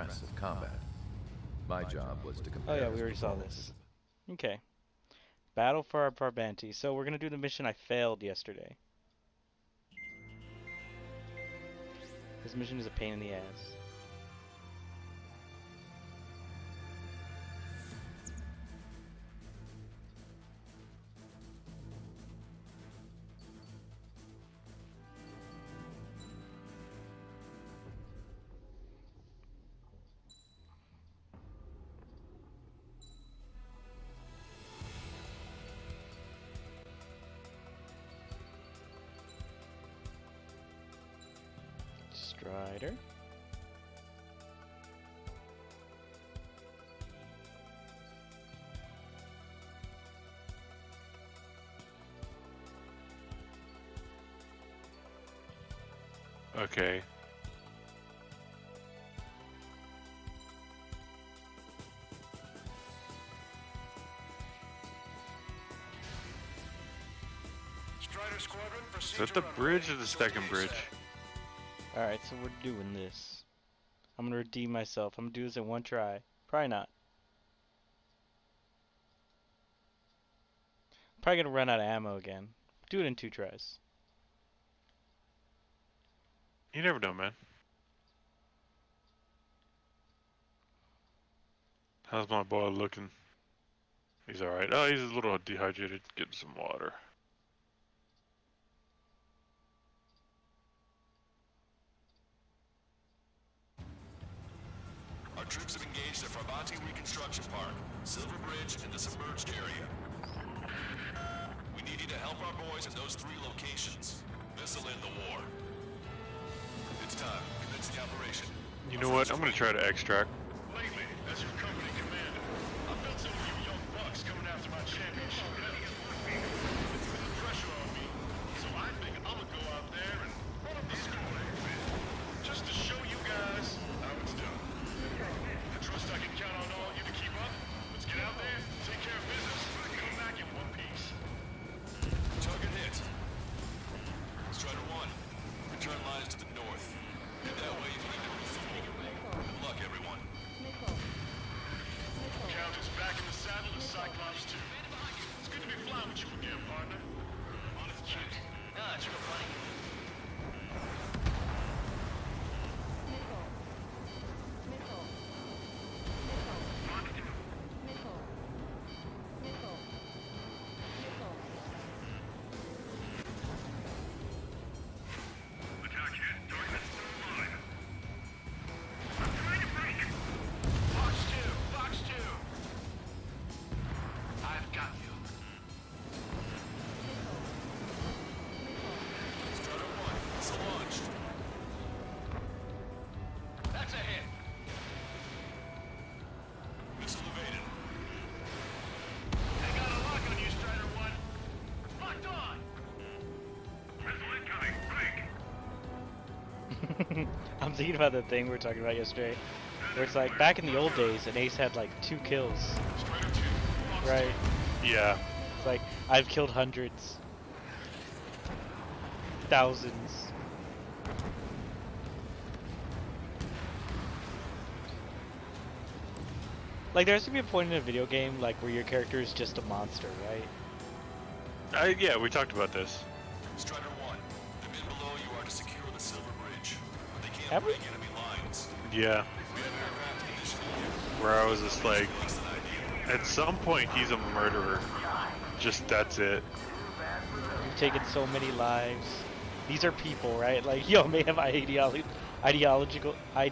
stress of combat. My job was to Oh compare yeah, we his already saw performances. this. Okay. Battle for our Barbanti. So we're gonna do the mission I failed yesterday. This mission is a pain in the ass. Strider. Okay. Strider Squadron, Is that the bridge or the second bridge? Alright, so we're doing this. I'm gonna redeem myself. I'm gonna do this in one try. Probably not. Probably gonna run out of ammo again. Do it in 2 tries. You never know, man. How's my boy looking? He's alright. Oh, he's a little dehydrated. Get him some water. Our troops have engaged at Farbanti Reconstruction Park, Silver Bridge, and the submerged area. We need you to help our boys in those 3 locations. This'll end the war. It's time. Commence the operation. You know what? I'm gonna try to extract. Lately, as your company commander, I felt some of you young bucks coming after my championship belt. It's putting pressure on me, so I think I'm gonna go out there and run up the score a bit. Just to show you guys how it's done. I trust I can count on all you to keep up. Let's get out there, take care of business, and come back in one piece. Target hit. Strider 1, return lines to the north. Head that way if you need to refuel. Good luck, everyone. Count is back in the saddle as Cyclops 2. It's good to be flying with you again, partner. On its check. Ah, it's real funny. Attack hit. Darkness 5. I'm trying to break. Fox 2. Fox 2. I've got you. Strider 1. Missile launched. That's a hit. Missile evaded. I got a lock on you, Strider 1. Locked on. Missile incoming. Break. I'm thinking about the thing we were talking about yesterday. Where it's like, back in the old days, an ace had like 2 kills. Strider 2. Fox Right? 2. Yeah. It's like, I've killed hundreds. Thousands. Like, there has to be a point in a video game, like, where your character is just a monster, right? Yeah, we talked about this. Strider 1. The men below you are to secure the Silver Bridge. They can't Have we? break enemy lines. Yeah. We have aircraft initially. Where I was just like, Less than ideal. at some point he's a murderer. Just that's it. You've taken so many lives. These are people, right? Like, yo, may have ideological, I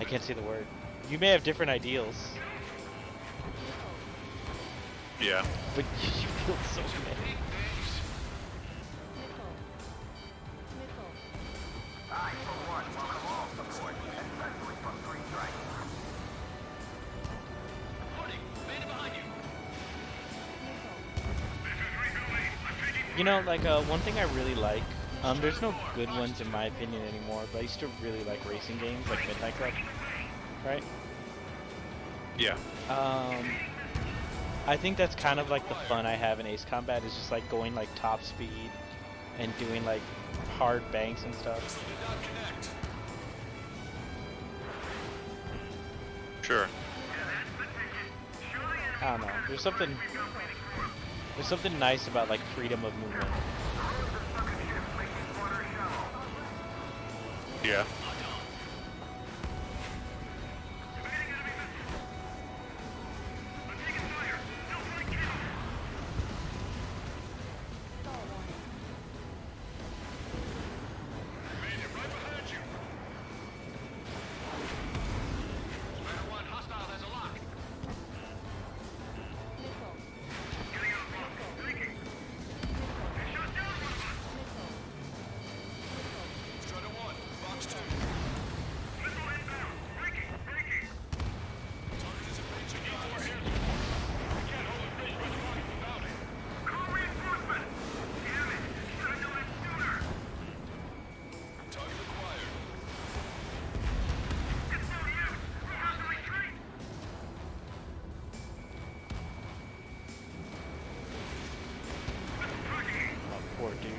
can't say the word. You may have different ideals, Yeah. but you killed so many. You know, like, one thing I really like, there's no good ones in my opinion anymore, but I used to really like racing games, like Midnight Club, right? Yeah. I think that's kind of like the fun I have in Ace Combat, is just like going like top speed and doing like hard banks and stuff. Missile did not connect. sure. I don't know. There's something nice about like freedom of movement. Yeah. Poor dude.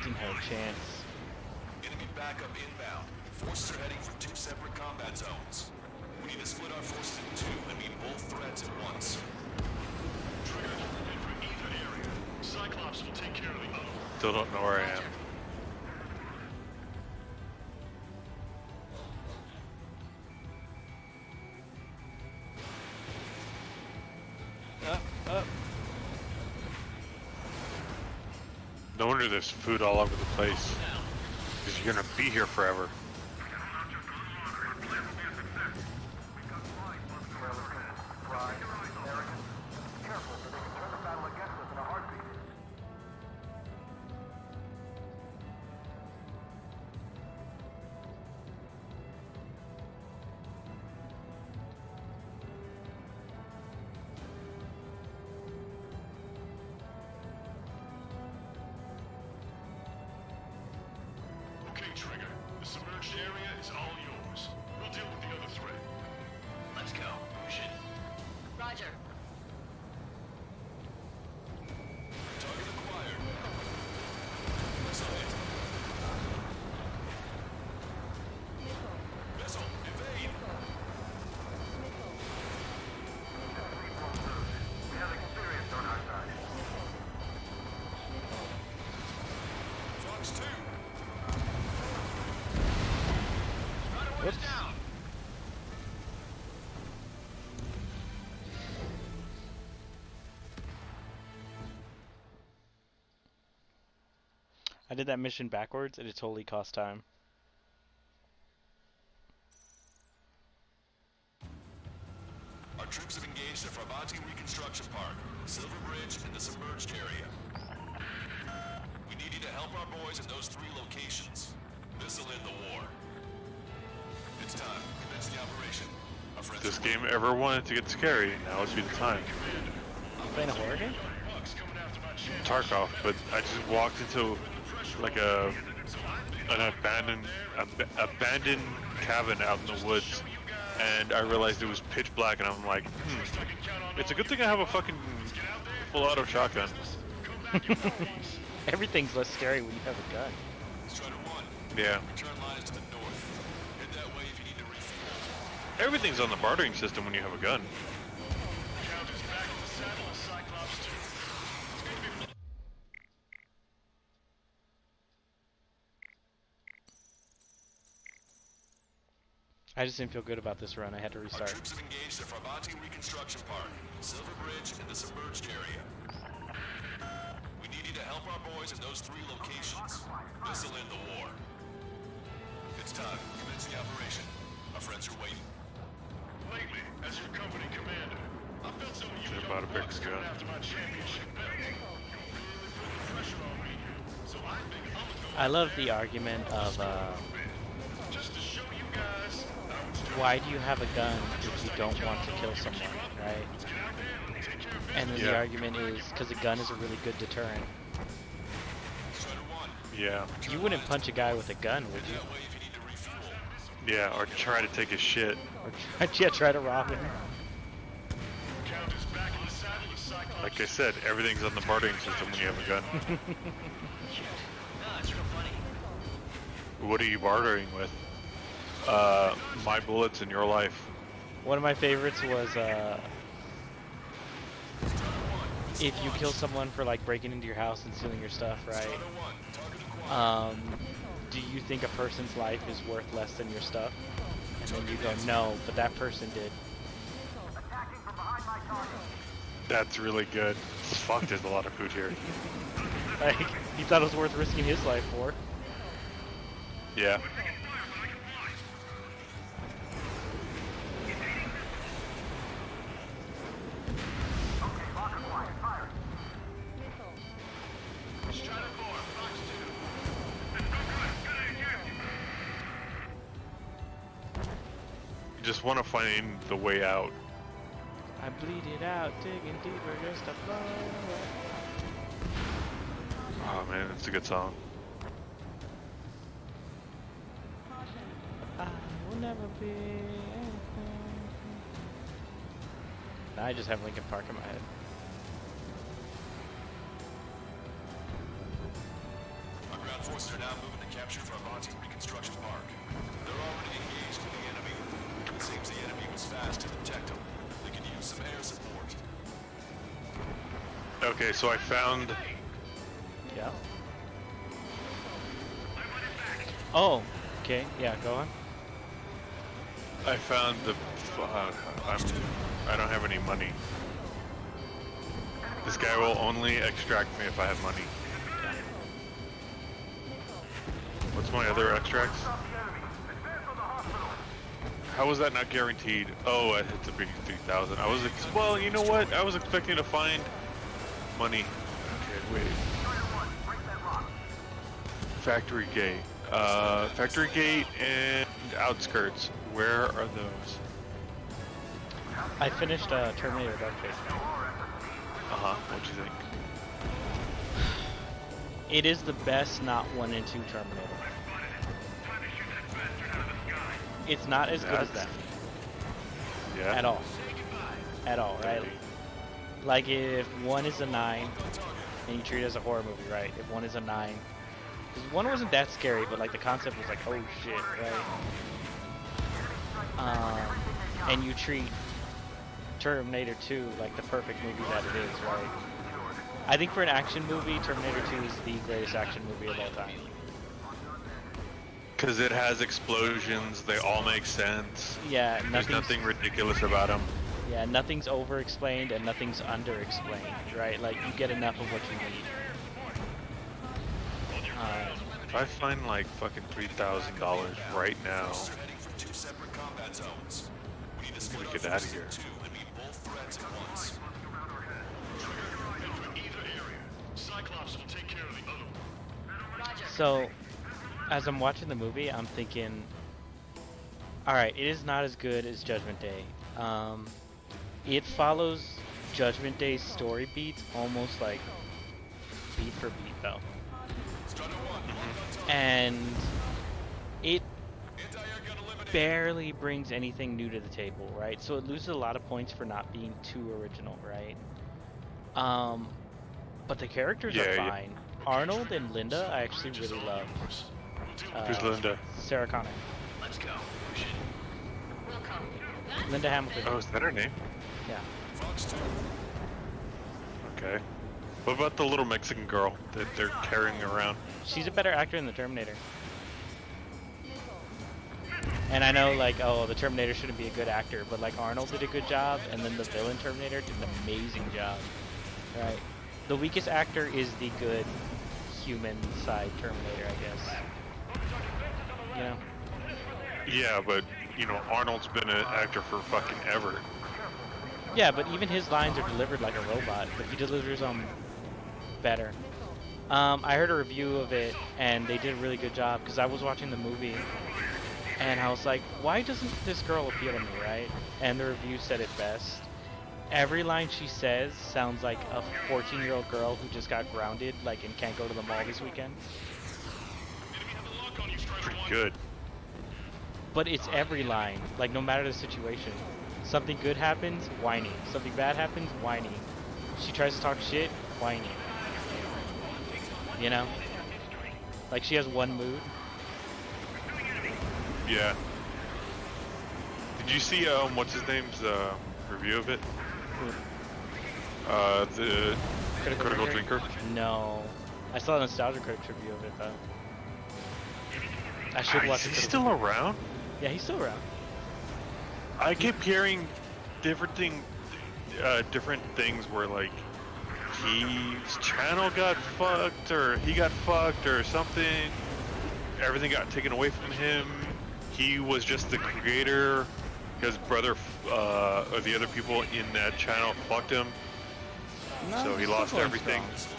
Didn't have a chance. Enemy backup inbound. Forces are heading for 2 separate combat zones. We need to split our forces in 2 and meet both threats at once. Trigger, head for either area. Cyclops will take care of the other one. Still don't know where I am. Up. No wonder there's food all over the place. Because you're gonna be here forever. Okay, Trigger. The submerged area is all yours. We'll deal with the other threat. Let's go. Push it. Roger. Target acquired. Missile hit. Missile, evade. We have experience on our side. Fox 2. Whoops. Down. I did that mission backwards and it totally cost time. Our troops have engaged at Farbanti Reconstruction Park, Silver Bridge, and the submerged area. We need you to help our boys in those 3 locations. This'll end the war. It's time. Commence the operation. Our friends This are game ever wanted to get scary, now would be the time. Playing a horror game? Tarkov, but I just walked into like an abandoned cabin out in the woods, and I realized it was pitch black, and I'm like, it's a good thing I have a fucking full auto shotgun. Everything's less scary when you have a gun. Strider 1. Yeah, Return line is to the north. Head that way if you need to refuel. everything's on the bartering system when you have a gun. Count is back in the saddle as Cyclops 2. It's going to be I just didn't feel good about this run. I had to Our restart. troops have engaged at Farbanti Reconstruction Park, Silver Bridge, and the submerged area. We need you to help our boys in those 3 locations. This'll end the war. It's time. Commence the operation. Our friends are waiting. Lately, as your company commander, I felt some of you Should've young bought a bigger bucks coming gun. after my championship belt. Really putting pressure on me. So I think I'm gonna go I love out the there argument and of just to show you guys how it's done. why do you have a gun if you don't want to kill someone, right? Let's get out there and take care of business. And then the Yeah. argument is because a gun is a really good deterrent. Strider 1. Yeah, You wouldn't punch a guy with a gun, would you? That way if you need to refuel. yeah, or try to take his shit. Or try to rob him? Count is back in the saddle as Cyclops. Like I said, everything's on the bartering system when you have a gun. Ah, What are you bartering with? My Bullets in Your Life. One of my favorites was if you kill someone for like breaking into your house and stealing your stuff, right? Do you think a person's life is worth less than your stuff? And then you go, no, but that person did. That's really good. Fuck, there's a lot of food here. Like, he thought it was worth risking his life for. Yeah. You just want to find the way out. I bleed it out, digging deeper just to flow away. Oh man, it's a good song. I will never be anything. Now I just have Linkin Park in my head. Our ground forces are now moving to capture Farbanti Reconstruction Park. They're already engaged with the enemy. It seems the enemy was fast to detect them. They could use some air support. Okay, so I found. Yeah. Oh, okay. Yeah, go on. I found the. I don't have any money. This guy will only extract me if I have money. What's my other extracts? How was that not guaranteed? Oh, I hit the big 3,000. I was well, you know what? I was expecting to find money. Okay, wait. Factory Gate. Factory Gate and Outskirts. Where are those? I finished Terminator Dark Fate. What'd you think? It is the best not 1 and 2 Terminator. It's not as good as that. Yeah. At all. At all, right? Like if 1 is a 9, and you treat it as a horror movie, right? If 1 is a 9. Because 1 wasn't that scary, but like the concept was like, oh shit, right? And you treat Terminator 2 like the perfect movie that it is, right? I think for an action movie, Terminator 2 is the greatest action movie of all time. Because it has explosions, they all make sense. Yeah, There's nothing ridiculous about them. Yeah, nothing's over-explained and nothing's under-explained, right? Like, you get enough of what you need. If I find like fucking $3,000 right now, Heading for 2 separate combat zones. We need to split get up out of forces here. in 2 and meet both threats at once. Either area. Cyclops will take care of the other one. So, as I'm watching the movie, I'm thinking, alright, it is not as good as Judgment Day. It follows Judgment Day's story beats almost like beat for beat, though. And it barely brings anything new to the table, right? So it loses a lot of points for not being too original, right? But the characters are Yeah. fine. Arnold and Linda, I actually really love. Who's Linda? Sarah Connor. Let's go. Linda Hamilton. Oh, is that her name? Yeah. Fox 2. Okay. What about the little Mexican girl that they're carrying around? She's a better actor than the Terminator. And I know, like, oh, the Terminator shouldn't be a good actor, but, like, Arnold did a good job, and then the villain Terminator did an amazing job. Right? The weakest actor is the good human side Terminator, I guess. You know? Yeah, but, you know, Arnold's been an actor for fucking ever. Yeah, but even his lines are delivered like a robot, but he delivers them better. I heard a review of it, and they did a really good job, because I was watching the movie, and I was like, why doesn't this girl appeal to me, right? And the review said it best. Every line she says sounds like a 14-year-old girl who just got grounded, like, and can't go to the mall this weekend. Pretty good. But it's every line, like, no matter the situation. Something good happens, whiny. Something bad happens, whiny. She tries to talk shit, whiny. You know? Like, she has one mood. Yeah. Did you see what's his name's review of it? The Critical Drinker. No. I saw a Nostalgia Critics review of it though. I should watch Is it. he still around? Yeah, he's still around. I kept hearing different things where like his channel got fucked or he got fucked or something. Everything got taken away from him. He was just the creator. His brother or the other people in that channel fucked him. No, So he he's still lost going everything. strong.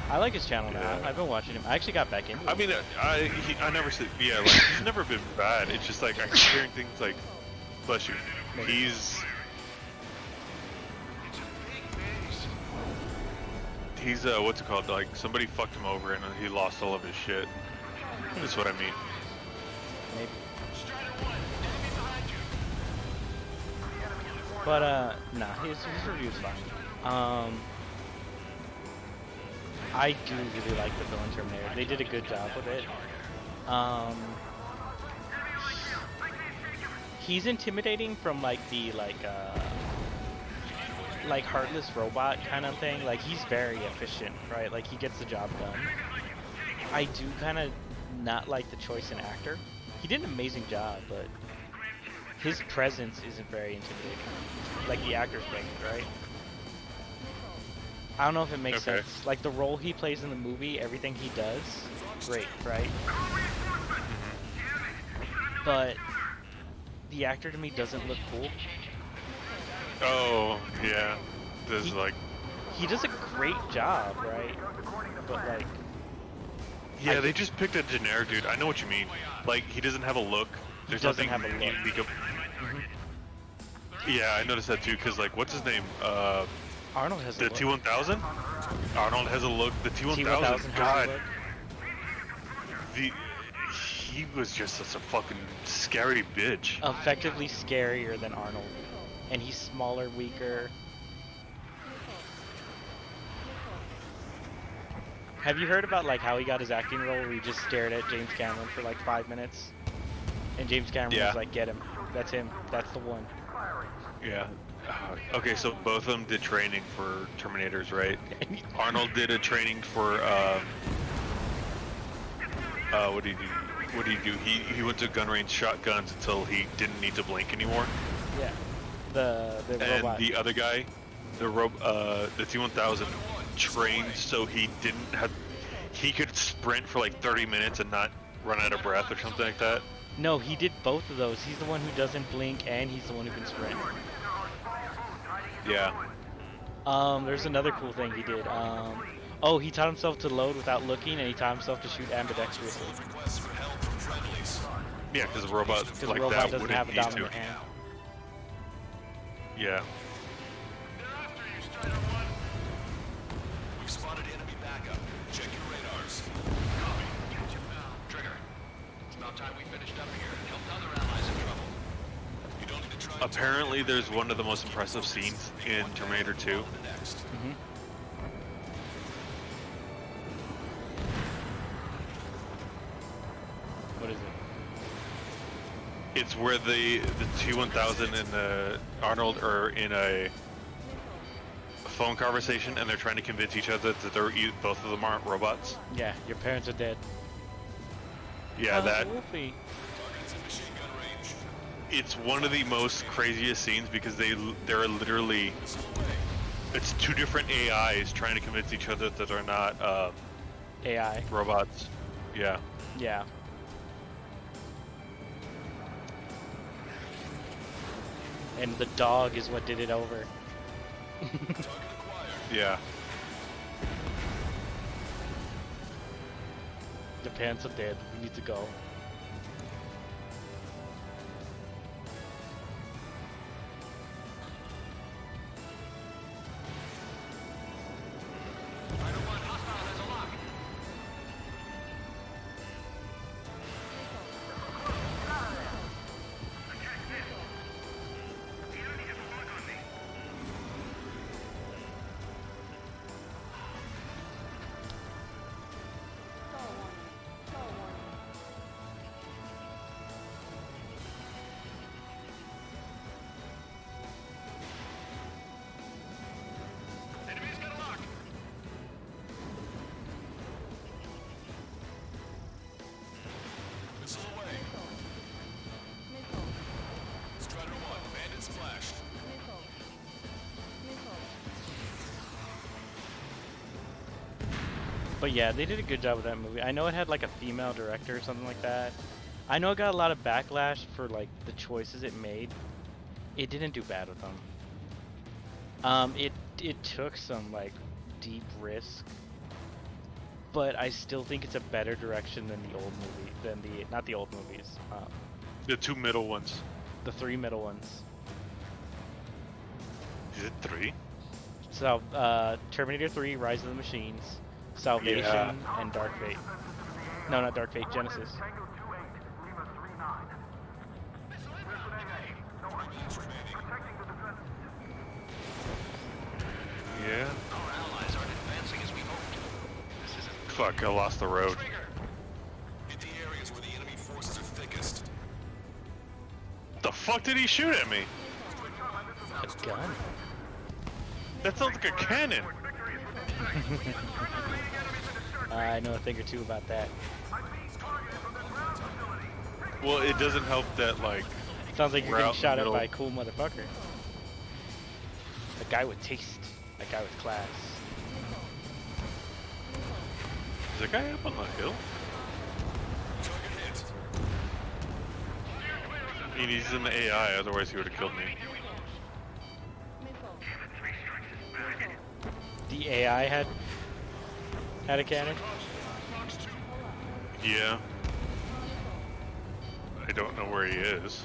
I like his channel now. Yeah. I've been watching him. I actually got back into it. I mean, I never said, yeah, like, he's never been bad. It's just like, I keep hearing things like, bless you, he's, what's it called, like, somebody fucked him over and he lost all of his shit. That's what I mean. Maybe. But nah, his review's fine. I do really like the villain Terminator. They did a good job with it. He's intimidating from like the like heartless robot kind of thing. Like he's very efficient, right? Like he gets the job done. I do kind of not like the choice in actor. He did an amazing job, but his presence isn't very intimidating. Like the actor's presence, right? I don't know if it makes Okay. sense. Like the role he plays in the movie, everything he does, great, right? But the actor to me doesn't look cool. Oh, yeah. There's He- like, He does a great job, right? But like, yeah, they just picked a generic dude. I know what you mean. Like, he doesn't have a look. There's doesn't nothing have a look. unique ab- Yeah, I noticed that too, because like, what's his name? Arnold has a The look. T1000? Arnold has a look. The T1000 T1000, has a God, look. he was just such a fucking scary bitch. Effectively scarier than Arnold, and he's smaller, weaker. Have you heard about like how he got his acting role where he just stared at James Cameron for like 5 minutes? And James Cameron Yeah. was like, get him. That's him. That's the one. Yeah. Okay, so both of them did training for Terminators, right? Arnold did a training for what did he do? What did he do? He went to gun range, shot guns until he didn't need to blink anymore. Yeah. The And robot. the other guy, the T1000, trained so he could sprint for like 30 minutes and not run out of breath or something like that. No, he did both of those. He's the one who doesn't blink and he's the one who can sprint. Yeah. There's another cool thing he did. Oh, he taught himself to load without looking, and he taught himself to shoot ambidextrously. Yeah, because a robot Because like the robot that doesn't wouldn't have a need to. dominant hand. Yeah. We've spotted enemy backup. Check your radars. Trigger. It's about time we finished up here and helped other allies in trouble. You don't need to try. Apparently, there's one of the most impressive scenes in Terminator 2. Next. Mm-hmm. What is it? It's where the T1000 and the Arnold are in a phone conversation, and they're trying to convince each other that both of them aren't robots. Yeah, your parents are dead. Yeah, that. Wolfie. Targets in machine gun range. It's one of the most craziest scenes because they're literally. It's two different AIs trying to convince each other that they're not AI. robots. Yeah. Yeah. And the dog is what did it over. Yeah. The parents are dead. We need to go. But yeah, they did a good job with that movie. I know it had like a female director or something like that. I know it got a lot of backlash for like the choices it made. It didn't do bad with them. It took some like deep risk, but I still think it's a better direction than the old movie, than the not the old movies, The two middle ones. the three middle ones. Is it 3? So Terminator 3, Rise of the Machines, Salvation, Yeah. and Dark Fate. No, not Dark Fate, Genesis. Yeah. Our allies aren't advancing as we hoped. This isn't Fuck, I lost the road. trigger. Hit the areas where the enemy forces are thickest. The fuck did he shoot at me? A gun? That sounds like a cannon. I know a thing or two about that. Well, it doesn't help that, like, Sounds like you're We're getting out in the shot at middle. by a cool motherfucker. A guy with taste. A guy with class. is that guy up on the hill? Target hit. I mean, he's in the AI, otherwise he would have killed me. The AI had a cannon? Yeah. I don't know where he is.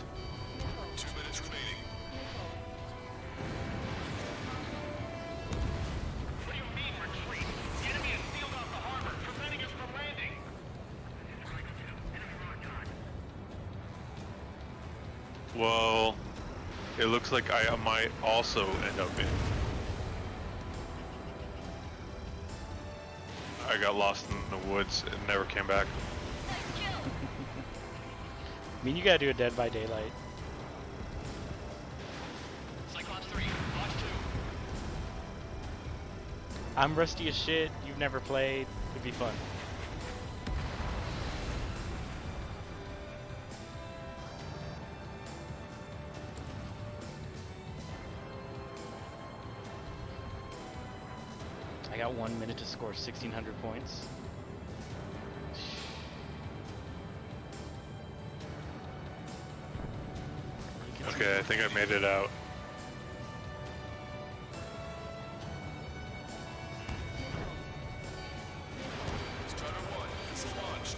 2 minutes remaining. What do you mean retreat? The enemy has sealed off the harbor, preventing us from landing. Well, it looks like I might also end up in. I got lost in the woods and never came back. I mean, you gotta do a Dead by Daylight. Cyclops 3, Watch 2. I'm rusty as shit. You've never played. It'd be fun. I got 1 minute to score 1,600 points. You can see- Okay, I think I made it out. Strider 1, this is launched.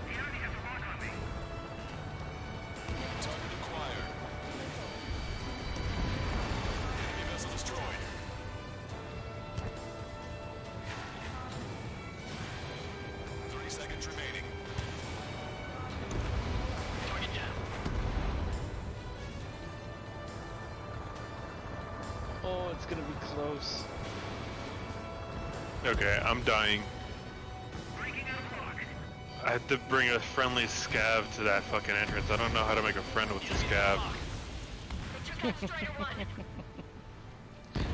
The enemy has a lock on me. Target acquired. Enemy vessel destroyed. Seconds remaining. Target down. Oh, it's gonna be close. Okay, I'm dying. I had to bring a friendly scav to that fucking entrance. I don't know how to make a friend with the scav.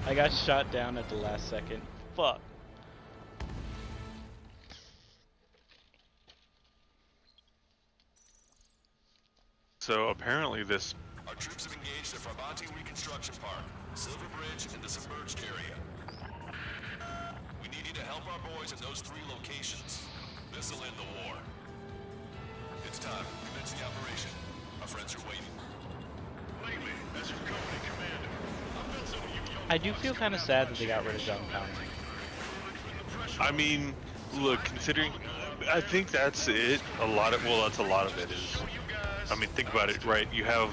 I got shot down at the last second. Fuck. So apparently this. Our troops have engaged the Frabanti Reconstruction Park, Silver Bridge, and the submerged area. We need you to help our boys in those 3 locations. This'll end the war. It's time. Commence the operation. Our friends are waiting. Langley, that's your company commander. I built some of you young I do feel kind of sad that they got rid of John Pound. I mean, look, considering. I think that's it. That's a lot of it is. I mean, think about it, right? You have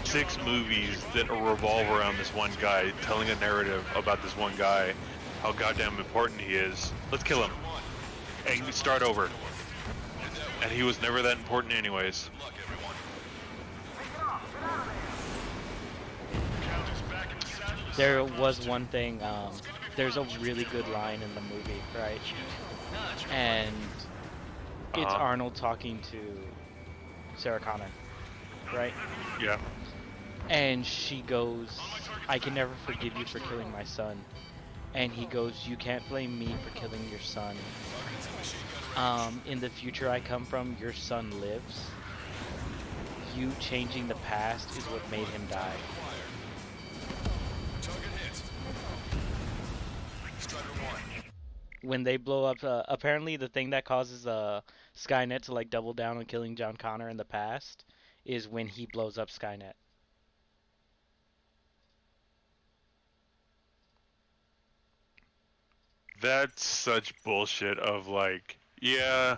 6 movies that revolve around this one guy, telling a narrative about this one guy, how goddamn important he is. Let's kill him. And start over. And he was never that important anyways. Good luck, everyone. There was one thing, there's a really good line in the movie, right? And it's Uh-huh. Arnold talking to Sarah Connor, right? Yeah. And she goes, I can never forgive you for killing my son. And he goes, you can't blame me for killing your son. In the future I come from, your son lives. You changing the past is what made him die. when they blow up. Apparently, the thing that causes Skynet to like double down on killing John Connor in the past is when he blows up Skynet. That's such bullshit. Of like, yeah,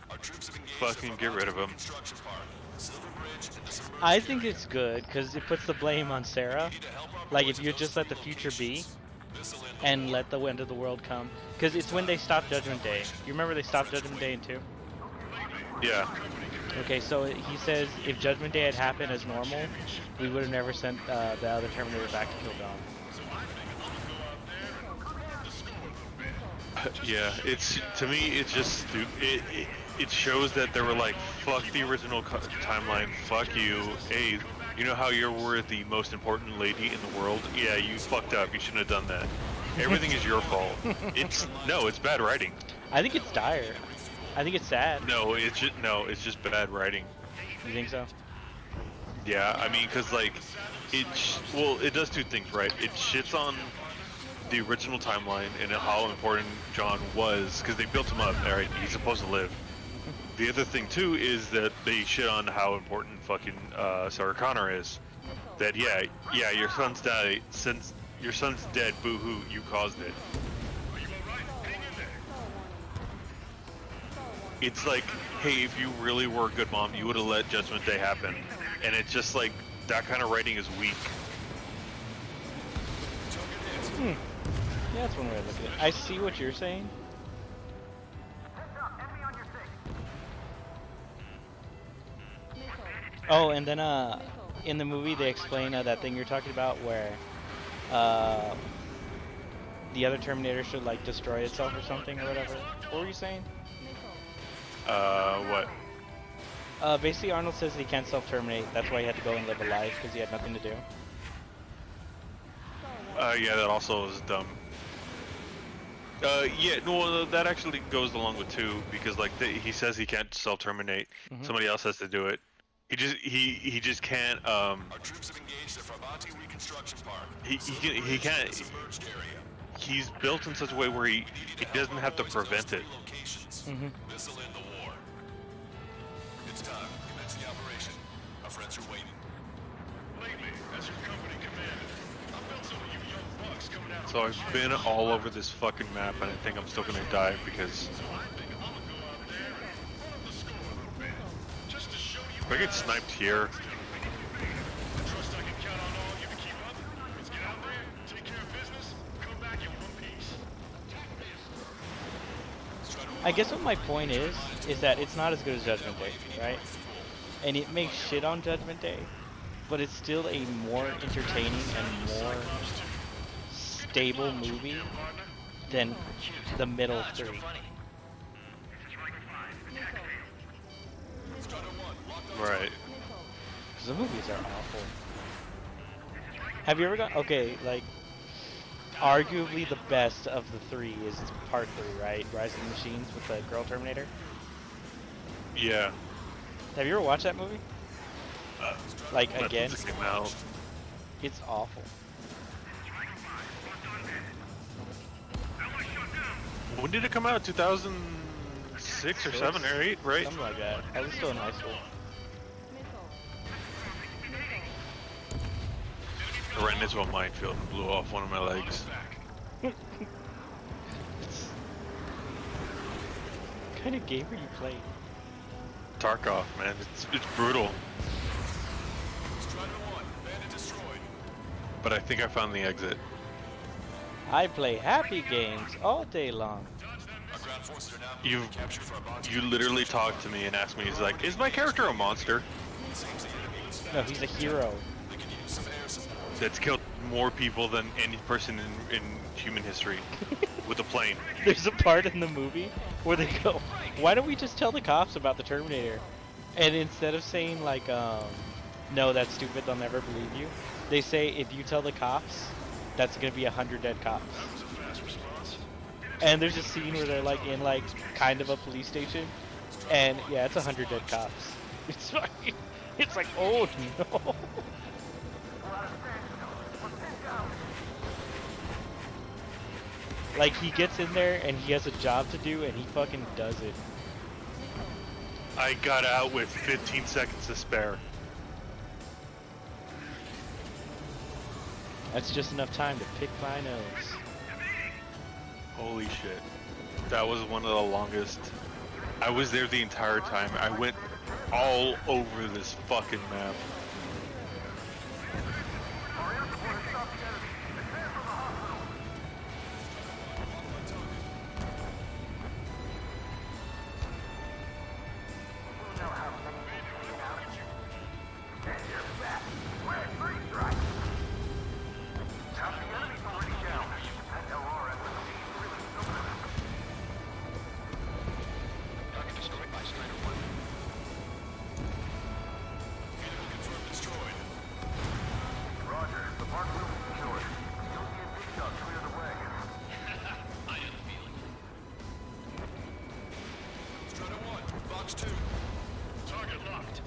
Our troops have engaged fucking get rid of him. construction park. Silver Bridge and the submerged I think it's good because it puts the blame on Sarah. need to help our Like boys if you in just those let the three future be locations. This'll end the and war. let the end of the world come. Because it's when they stopped Judgment Day. You remember they stopped Judgment Day in 2? Yeah. Okay, so he says if Judgment Day had happened as normal, we would have never sent the other Terminator back to kill Dawn. Yeah, it's to me, it's just it shows that they were like, fuck the original timeline, fuck you. Hey, you know how you were the most important lady in the world? Yeah, you fucked up. You shouldn't have done that. Everything is your fault. It's bad writing. I think it's dire. I think it's sad. No, it's just bad writing. You think so? Yeah, I mean, cause like it does two things, right? It shits on the original timeline and how important John was, because they built him up. All right, he's supposed to live. The other thing too is that they shit on how important fucking Sarah Connor is. That yeah, your son's died. Since your son's dead, boo-hoo, you caused it. It's like, hey, if you really were a good mom, you would have let Judgment Day happen. And it's just like that kind of writing is weak. Yeah, that's one way to look at it. I see what you're saying. Oh, and then in the movie they explain that thing you're talking about where the other Terminator should like destroy itself or something or whatever. What were you saying? What? Basically Arnold says he can't self-terminate. That's why he had to go and live a life because he had nothing to do. Yeah, that also is dumb. Yeah, no, that actually goes along with 2, because like he says he can't self-terminate. Somebody else has to do it. He just can't. Our troops have engaged the Fravanti reconstruction park. He can't. Submerged area. He's built in such a way where he doesn't have to prevent it. This'll end the war. It's time. Commence the operation. Our friends are waiting. Lately, as your company commander, I felt some of you young bucks coming out. So I've been all over this fucking map, and I think I'm still gonna die because So I think I'm gonna go out there and run up the score a little bit, just to show you. if I get sniped here, Trust I can count on all you to keep up. Let's get out there, take care of business, come back in one piece. I guess what my point is that it's not as good as Judgment Day, right? And it makes shit on Judgment Day, but it's still a more entertaining and more stable movie than the middle 3. right? Because the movies are awful. Have you ever got... Okay, like... Arguably the best of the 3 is part 3, right? Rise of the Machines with the girl Terminator. Yeah. Have you ever watched that movie? Like, That again? just came out. It's awful. When did it come out? 2006 or 7 or 8, right? Something like that. I was still in high school. I ran into a minefield and blew off one of my legs. What kind of game are you playing? Tarkov, man, it's brutal. Strider 1, bandit destroyed. But I think I found the exit. I play happy games all day long. Our ground forces are now You captured Fravanti. you literally talked to me and asked me, he's like, is my character a monster? Seems the enemy was No, he's a hero. They could use some air support. That's killed more people than any person in human history with a plane. There's a part in the movie where they go, why don't we just tell the cops about the Terminator? And instead of saying like, no, that's stupid, they'll never believe you, they say, if you tell the cops, that's gonna be 100 dead cops. And there's a scene where they're like in like kind of a police station, and yeah, it's 100 dead cops. It's like, it's like, oh no. Like, he gets in there and he has a job to do and he fucking does it. I got out with 15 seconds to spare. That's just enough time to pick my nose. Holy shit. That was one of the longest. I was there the entire time. I went all over this fucking map. Target destroyed by Strider 1. Vehicle confirmed destroyed. Roger, the Mark will be secured. You'll see a big shot clear the way. I had a feeling. Strider 1, Fox 2. Target locked.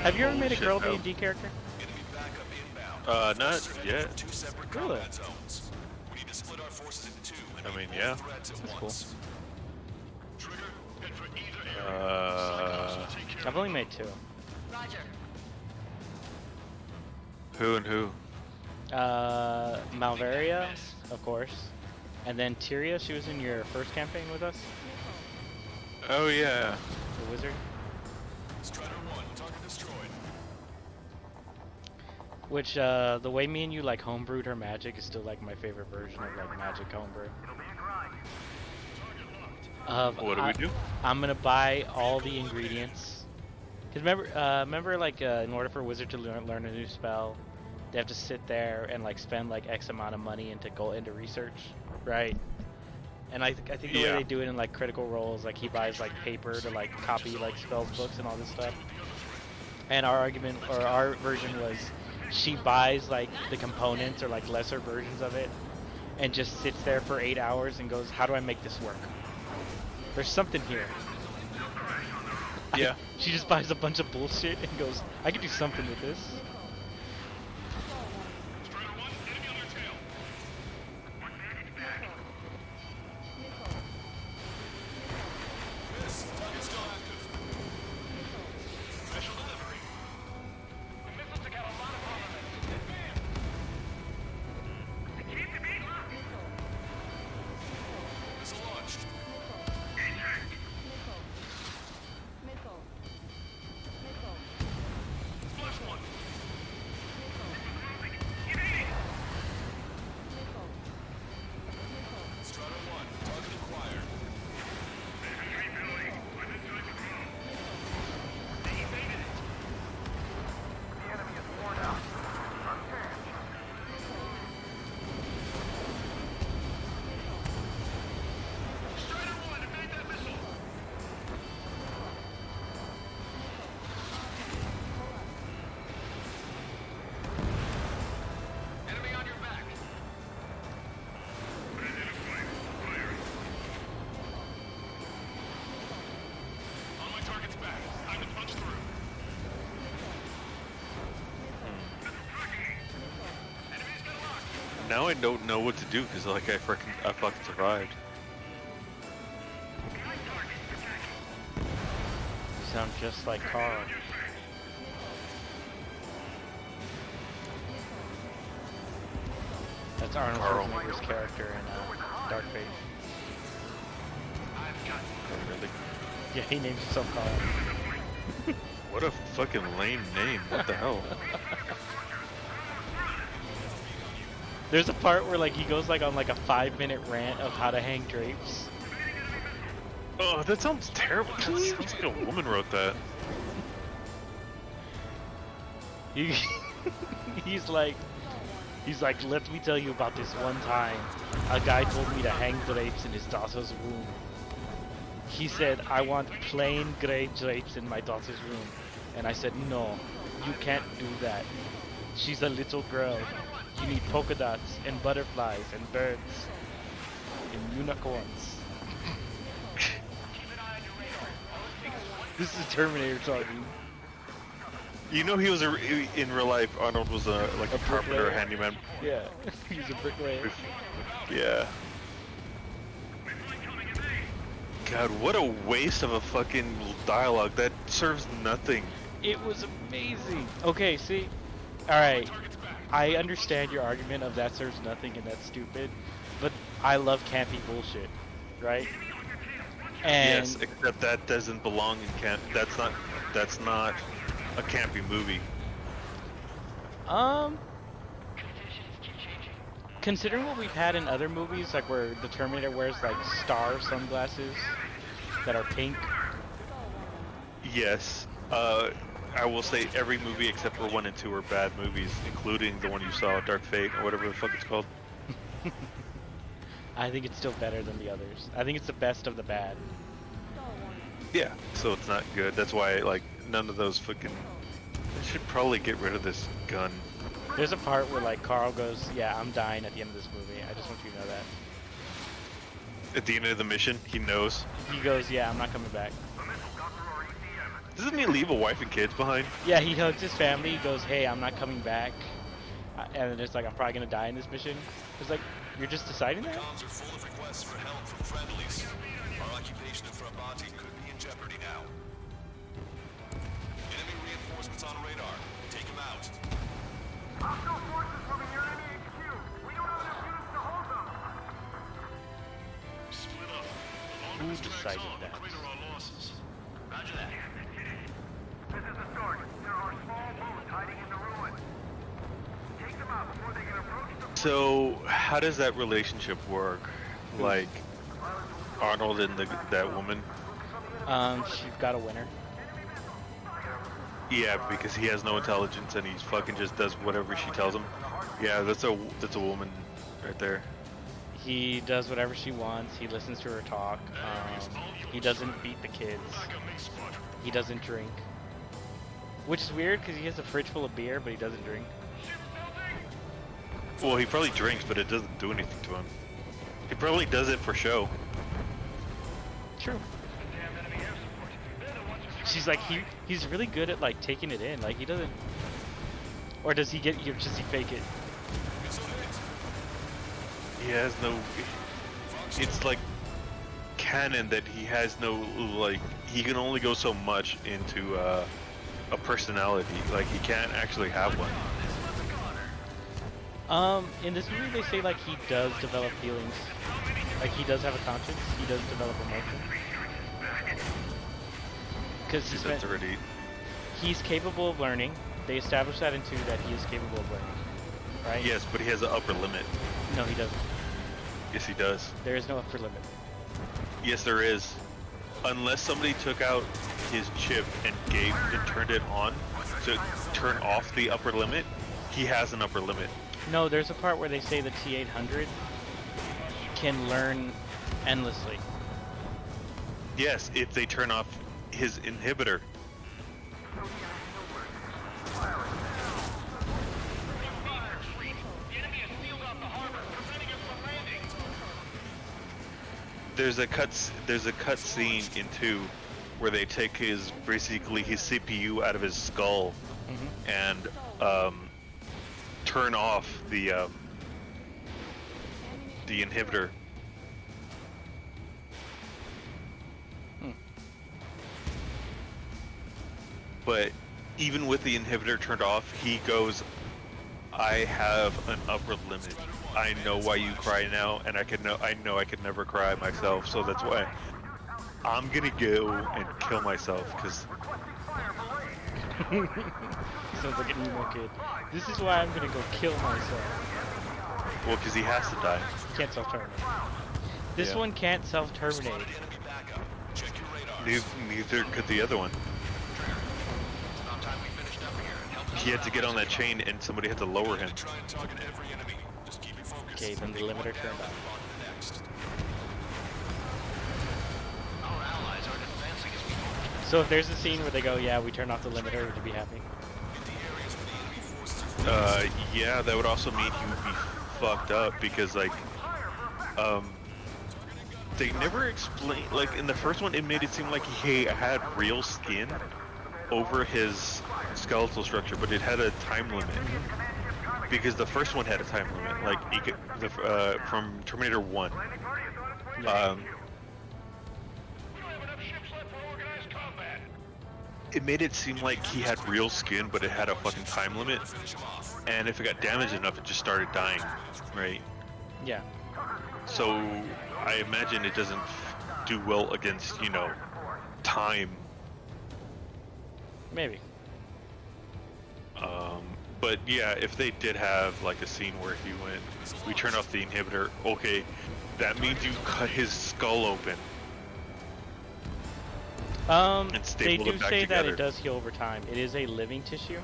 Have you ever made a shit, girl no. D&D character? Enemy backup inbound. Not yet. Two separate Really? combat zones. We need to split our forces into two and I mean, meet yeah. both threats at That's once. Trigger, head for either area. Take care. I've only made 2. Roger. Who and who? Malvaria, of course. And then Tyria, she was in your first campaign with us, Oh yeah. the wizard. Strider 1, target destroyed. Which, the way me and you like homebrewed her magic is still like my favorite version of like magic homebrew. What do we do? I'm gonna buy all the ingredients. Cause remember like in order for a wizard to learn a new spell, they have to sit there and like spend like X amount of money into research, right? And I think the way Yeah. they do it in like Critical Roles, like he buys like paper to like copy like spells books and all this stuff. And our argument or our version was she buys like the components or like lesser versions of it and just sits there for 8 hours and goes, how do I make this work? There's something here. Yeah. She just buys a bunch of bullshit and goes, I could do something with this. Strider 1, enemy on your tail. Miss, target still active. Special delivery. The missiles have got a lot of armament. Advance. Keep the beat locked. Missile launched. Flash one. Strider 1, target acquired. The enemy is worn out. Unchanged. Strider 1, evade that missile. Enemy on your back. On my target's back. Time to punch through. Enemies got locked. Now I don't know what to do because like I fucking survived. You sound just like Carl. That's Arnold Carl. Schwarzenegger's character in Dark Fate. Really? Yeah, he names himself Carl. What a fucking lame name. What the hell? There's a part where like he goes like on like a 5-minute rant of how to hang drapes. Oh, that sounds terrible. That sounds like a woman wrote that. He, he's like, let me tell you about this one time a guy told me to hang drapes in his daughter's room. He said, I want plain gray drapes in my daughter's room. And I said, no, you can't do that. She's a little girl. You need polka dots and butterflies and birds and unicorns. Keep an eye on your This is Terminator talking. You know, he was in real life. Arnold was like a carpenter, bricklayer. handyman. Yeah, he's a bricklayer. Yeah. God, what a waste of a fucking dialogue. That serves nothing. It was amazing. Okay, see, all right. I understand your argument of that serves nothing and that's stupid, but I love campy bullshit, right? And Yes, except that doesn't belong in camp. That's not a campy movie. considering what we've had in other movies, like where the Terminator wears like star sunglasses that are pink. Yes. I will say every movie except for 1 and 2 are bad movies, including the one you saw, Dark Fate, or whatever the fuck it's called. I think it's still better than the others. I think it's the best of the bad. Yeah, so it's not good. That's why, like, none of those fucking... I should probably get rid of this gun. There's a part where like Carl goes, "Yeah, I'm dying at the end of this movie. I just want you to know that." At the end of the mission, he knows. He goes, "Yeah, I'm not coming back." Doesn't he leave a wife and kids behind? Yeah, he hugs his family. He goes, "Hey, I'm not coming back." And then it's like, "I'm probably gonna die in this mission." It's like, you're just deciding that? Comms are full of requests for help from friendlies. Our occupation in Frabati could be in jeopardy now. Enemy reinforcements on radar. Take them out. Hostile forces moving near enemy HQ. We don't have enough units to hold them. Split up. The longer Who this drags decided on, the that? greater our losses. Roger that. This is the start. There are small boats hiding in the ruins. Take them out before they can approach the... So, how does that relationship work? Like, Arnold and that woman? She's got a winner. Yeah, because he has no intelligence and he fucking just does whatever she tells him. Yeah, that's a woman right there. He does whatever she wants. He listens to her talk. He doesn't beat the kids. He doesn't drink. Which is weird because he has a fridge full of beer, but he doesn't drink. Well, he probably drinks, but it doesn't do anything to him. He probably does it for show. True. She's like, he's really good at like taking it in. Like he doesn't, or does he does he fake it? He has no... It's like canon that he has no, like, he can only go so much into a personality. Like, he can't actually have one. In this movie they say like he does develop feelings. Like he does have a conscience. He does develop emotion. Because he's capable of learning. They established that in 2 that he is capable of learning. Right? Yes, but he has an upper limit. No, he doesn't. Yes, he does. There is no upper limit. Yes, there is. Unless somebody took out his chip and turned it on to turn off the upper limit, he has an upper limit. No, there's a part where they say the T-800 can learn endlessly. Yes, if they turn off his inhibitor. There's a cut scene in 2 where they take basically his CPU out of his skull and turn off the inhibitor. But even with the inhibitor turned off, he goes, "I have an upper limit. I know why you cry now, and I know I could never cry myself, so that's why I'm gonna go and kill myself, because..." Sounds like an emo kid. This is why I'm gonna go kill myself. Well, because he has to die. He can't self-terminate. This Yeah. one can't self-terminate. Enemy backup. Check your radars. Neither could the other one. About time we finished up here and helped He had to get on that chain, and somebody had to lower him. try and target every enemy. Just keep it focused. Okay, then the limiter turned on. On to the next. Our allies are advancing as we hope. So if there's a scene where they go, "Yeah, we turned off the limiter," would you be happy? In the areas where the enemy forces are Yeah, that would also mean he would be fucked up, because, like, they never explained, like in the first one, it made it seem like he had real skin over his skeletal structure, but it had a time limit. Because the first one had a time limit, like from Terminator 1. We don't have enough ships left for organized combat. It made it seem like he had real skin, but it had a fucking time limit. And if it got damaged enough, it just started dying, right? Yeah. So I imagine it doesn't do well against, you know, time. Maybe. But yeah, if they did have like a scene where he went, we turn off the inhibitor, okay, that means you cut his skull open. And They staple do it back say that together. it does heal over time. It is a living tissue.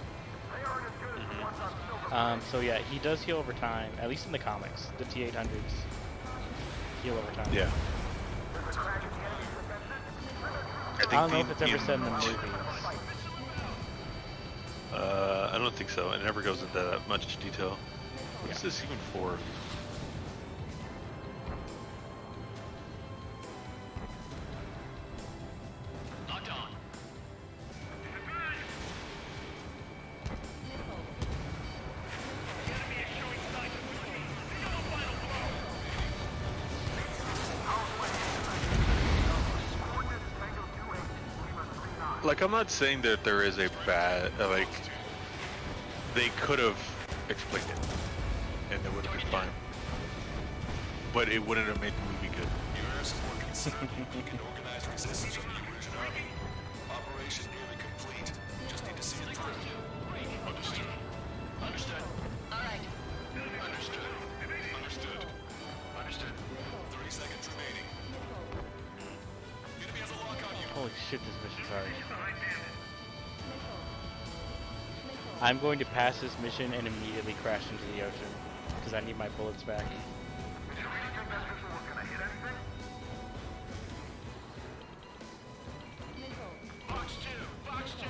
So yeah, he does heal over time, at least in the comics. The T-800s heal over time. Yeah. I don't know if it's ever said in the movies. I don't think so. It never goes into that much detail. What's this even for? Locked on. Like, I'm not saying that there is a bad, like, they could have explained it, and it would have been fine. But it wouldn't have made the movie good. Your support concerned. We can organize resistance from the Erusian army. Operation nearly complete. Just need to see it through. Understood. Understood. All right. Understood. Understood. Understood. 30 seconds remaining. Enemy has a lock on you. Holy shit, this mission's hard. I'm going to pass this mission and immediately crash into the ocean because I need my bullets back. Box 2. Box 2.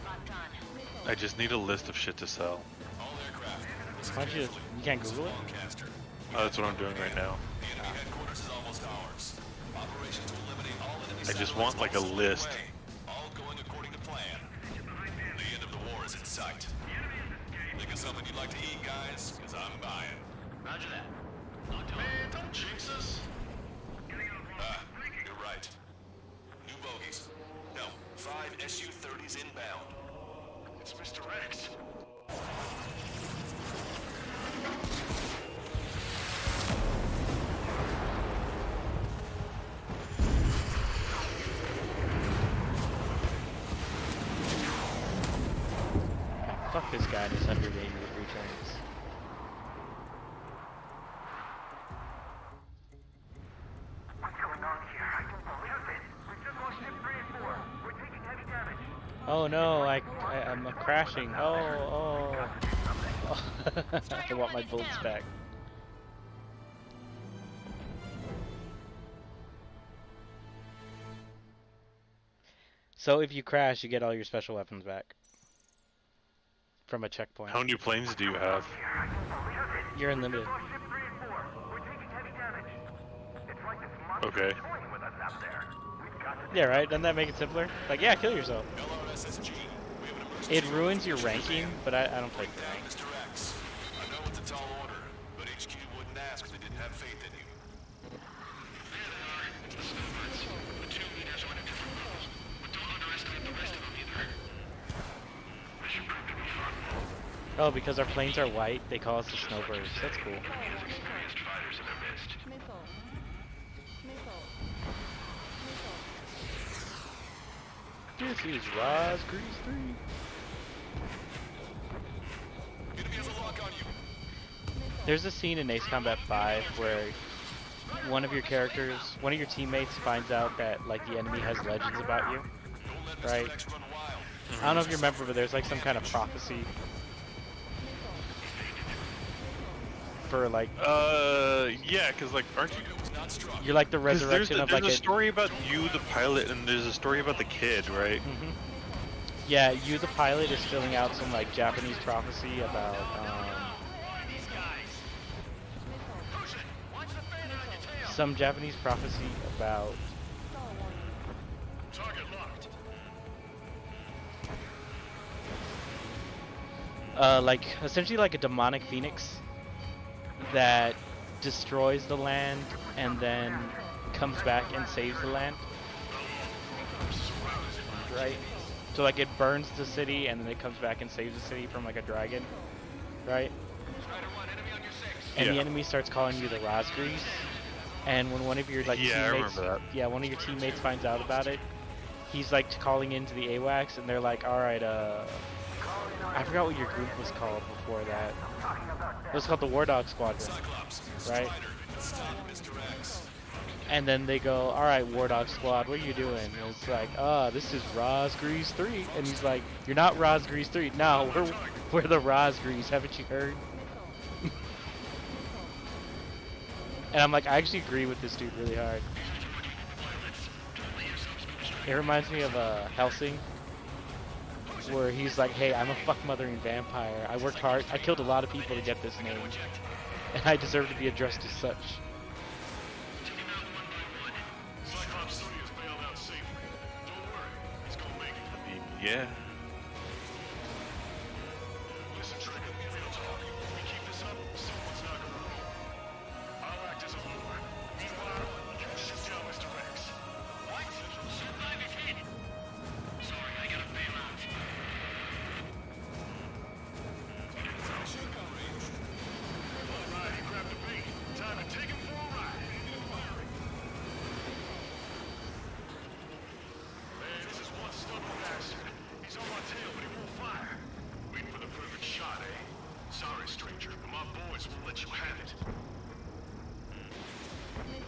Locked on. I just need a list of shit to sell. All aircraft. Why don't you can't Google it? Lancaster. That's what I'm doing right now. The enemy headquarters is almost ours. Operation to eliminate all enemy I just satellites want, like, a is underway. list. All going according to plan. The end of the war is in sight. Think of something you'd like to eat, guys? Because I'm buying. Roger that. Man, don't jinx us. You're right. New bogies. No, 5 Su-30s inbound. It's Mr. Rex. Fuck this guy and his 180 returns. What's going on here? I don't believe it. We just lost ship 3 and 4. We're taking heavy damage. Oh no, I'm crashing. Oh. I want my bullets back. So if you crash, you get all your special weapons back from a checkpoint. How many planes do you have? You're unlimited. Lost ship 3 and 4. We're taking heavy damage. It's like this monster Okay. toying with us out there. We've got to Yeah, right? Doesn't that make it simpler? Like, yeah, kill yourself. LRSSG. We have an emergency. It ruins your ranking, but I don't play for Down, rank. Mr. X. I know it's a tall order, but HQ wouldn't ask if they didn't have faith in you. There they are. It's the snowbirds. The 2 leaders went into removals, but don't underestimate the rest of them either. Mission proved to be fun. Oh, because our planes are white, they call us the snowbirds. That's cool. Experienced fighters in their midst. This is Rise Grease 3. Enemy has a lock on you. There's a scene in Ace Combat 5 where one of your teammates finds out that like the enemy has legends about you. Don't let Mr. Right. X run wild. I don't know if you remember, but there's like some kind of prophecy for like Yeah, because, like, aren't you... Not struck. you're like the 'cause there's resurrection a, of like there's a story about you, the pilot, and there's a story about the kid, right? yeah, you the pilot is filling out some like Japanese prophecy about some Japanese prophecy about Target locked. like essentially like a demonic phoenix that destroys the land and then comes back and saves the land. Right? So like it burns the city and then it comes back and saves the city from like a dragon. Right? And the Yeah. enemy starts calling you the Rosgrees. And when one of your like Yeah, I teammates, remember that. yeah, one of your teammates finds out about it, he's like calling into the AWACS, and they're like, "All right, I forgot what your group was called before that. It was called the War Dog Squadron, right?" And then they go, "All right, War Dog Squad, what are you doing?" And it's like, this is Rosgrees 3," and he's like, "You're not Rosgrees 3. No, we're the Rosgrees. Haven't you heard?" And I'm like, I actually agree with this dude really hard. It reminds me of Helsing, where he's like, "Hey, I'm a fuck-mothering vampire. I worked hard. I killed a lot of people to get this name, and I deserve to be addressed as such." Cyclops Studios bailed out safely. Don't worry, he's gonna make it. Yeah. Listen, Trigger, real talk. We keep this up, someone's not gonna roll. I'll act as a lure. Meanwhile, you shoot down Mr. X. What? Shoot by the kid. Sorry, I gotta bail out. Alright, he grabbed the bait. Time to take him for a ride. Man, this is one stubborn bastard. He's on my tail, but he won't fire. Waiting for the perfect shot, eh? Sorry, stranger, but my boys won't let you have it.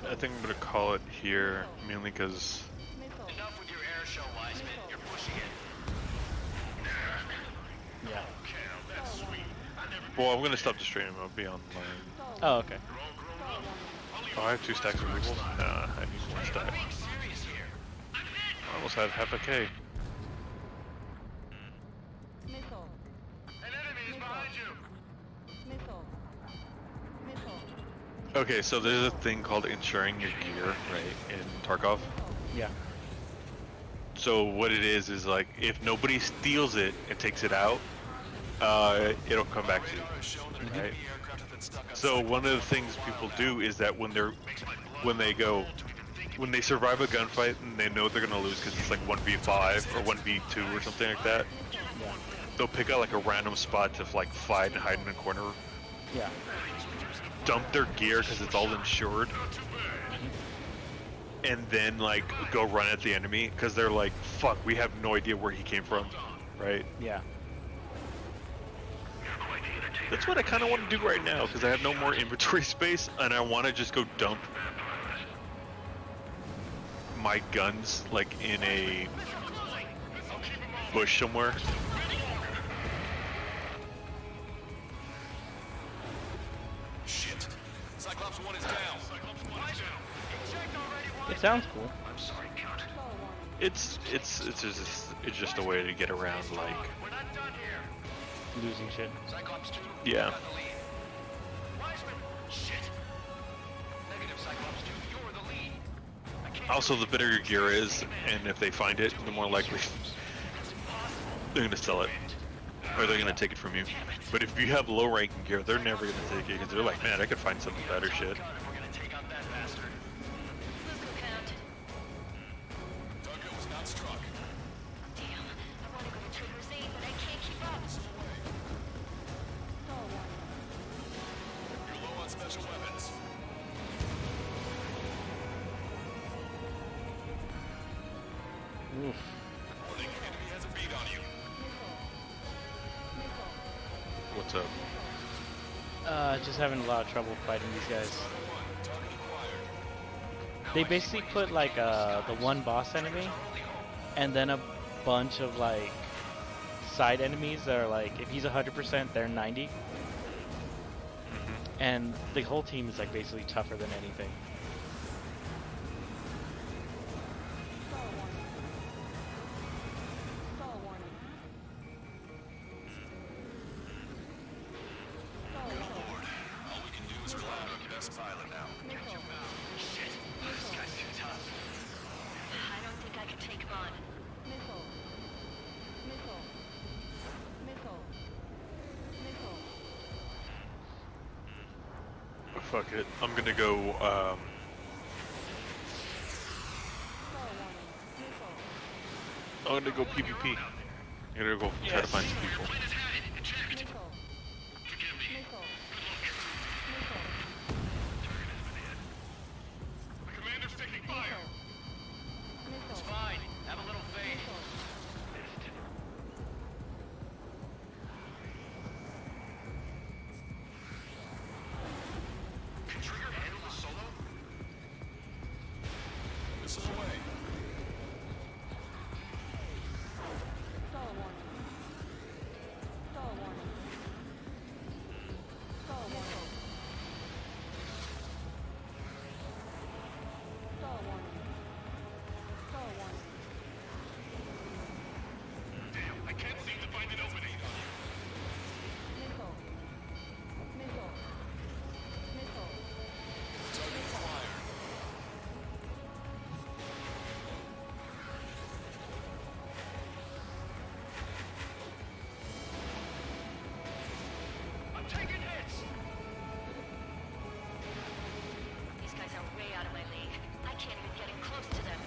I think I'm gonna call it here, mainly because Enough with your air show, Wiseman. You're pushing it. Yeah. Cal, that's sweet. I never well, I'm gonna stop the stream. I'll be online. Oh, okay. all grown up. Oh, I have 2 stacks of rubles. Nah, I need 1 stack. Serious here. I almost had half a K. Missile. An enemy is behind you. Missile. Missile. Okay, so there's a thing called insuring your gear, right, in Tarkov. Yeah. So what it is like if nobody steals it and takes it out, it'll come back to you, right? So one of the things people do is that when they survive a gunfight and they know they're gonna lose because it's like 1v5 or 1v2 or something like that, Yeah. they'll pick out like a random spot to like fight and hide in a corner, Yeah. dump their gear because it's all insured, and then like go run at the enemy because they're like, fuck, we have no idea where he came from, right? Yeah. That's what I kind of want to do right now because I have no more inventory space and I want to just go dump my guns like in a bush somewhere. Shit. Cyclops 1 is down. Cyclops 1 is down. It sounds cool. I'm sorry, Count. It's just a way to get around like, We're not done here. Losing shit. Cyclops 2, yeah. got the lead. Wiseman. Shit. Negative, Cyclops 2, you're the lead. I can't Also, the better your gear is, and if they find it, the more likely they're gonna sell it, or they're gonna take it from you. But if you have low ranking gear, they're never gonna take it because they're like, man, I could find some better shit. We're gonna take out that bastard. Let's go, Count. Target was not struck. Damn. I want to go to Trigger's aid, but I can't keep up. You're low on special weapons. Oof. Warning, enemy has a beat on you. What's up? Just having a lot of trouble fighting these guys. They basically put like the one boss enemy, and then a bunch of like side enemies that are like, if he's 100%, they're 90, and the whole team is like basically tougher than anything. All we can do is rely on the best pilot now. Fuck it. I'm gonna go. I'm gonna go PvP. I'm gonna go try to find some people. Commander's taking fire. It's fine. Have a little faith. Can Trigger handle the solo? Missile away. Damn, I can't seem to find an opening. Target acquired. I'm taking hits. These guys are way out of my league. I can't even get in close to them.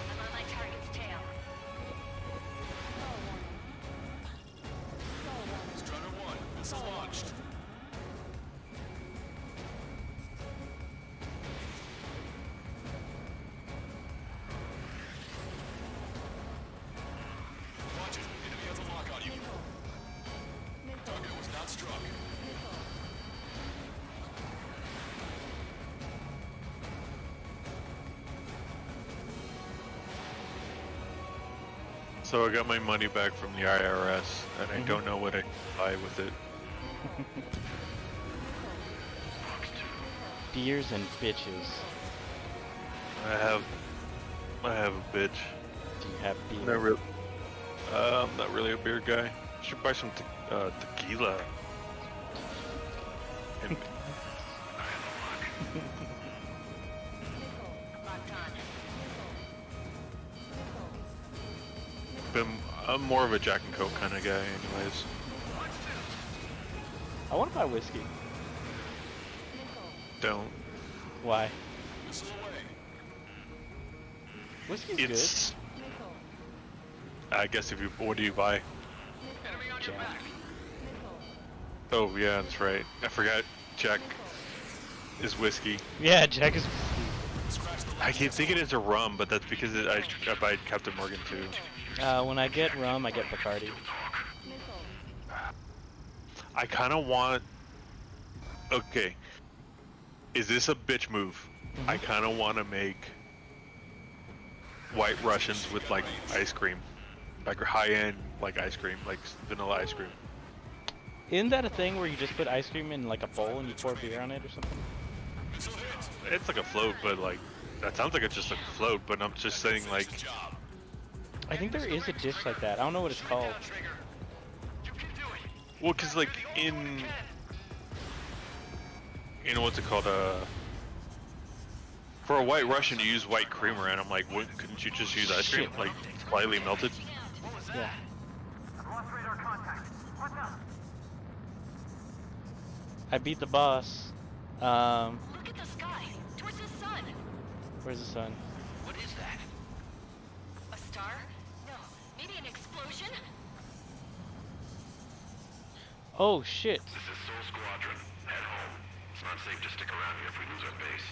I'm on my target's tail. Strutter 1, missile launched. Watch it. Enemy has a lock on you. Target was not struck. So I got my money back from the IRS, and I don't know what I can buy with it. Beers and bitches. I have a bitch. Do you have beer? Not real. I'm not really a beer guy. Should buy some tequila. And Locked on. I'm more of a Jack and Coke kind of guy, anyways. I want to buy whiskey. Don't. Why? Missile away. Whiskey's good. It's. I guess if you. What do you buy? Enemy on your Jack. back. Oh yeah, that's right. I forgot. Jack is whiskey. Yeah, Jack is. Scratch the I left keep thinking it's a rum, but that's because I buy Captain Morgan too. When I get rum, I get Bacardi. I kind of want. Okay. Is this a bitch move? I kind of want to make White Russians with like ice cream, like high-end like ice cream, like vanilla ice cream. Isn't that a thing where you just put ice cream in like a bowl and you pour beer on it or something? missile hit. It's like a float, but like that sounds like it's just a float. But I'm just saying like Good job. I think there is a dish like that. I don't know what it's called. Trigger. You can do it. well, cause like in you know what's it called for a White Russian you use white creamer, and I'm like, couldn't you just use ice cream Shit. like slightly melted? What was that? Yeah. I've lost radar contact. What's up? I beat the boss. Look at the sky. Towards the sun. Where's the sun? What is that? A star? No. Maybe an explosion? Oh shit. This is Soul Squadron. Head home. It's not safe to stick around here if we lose our base.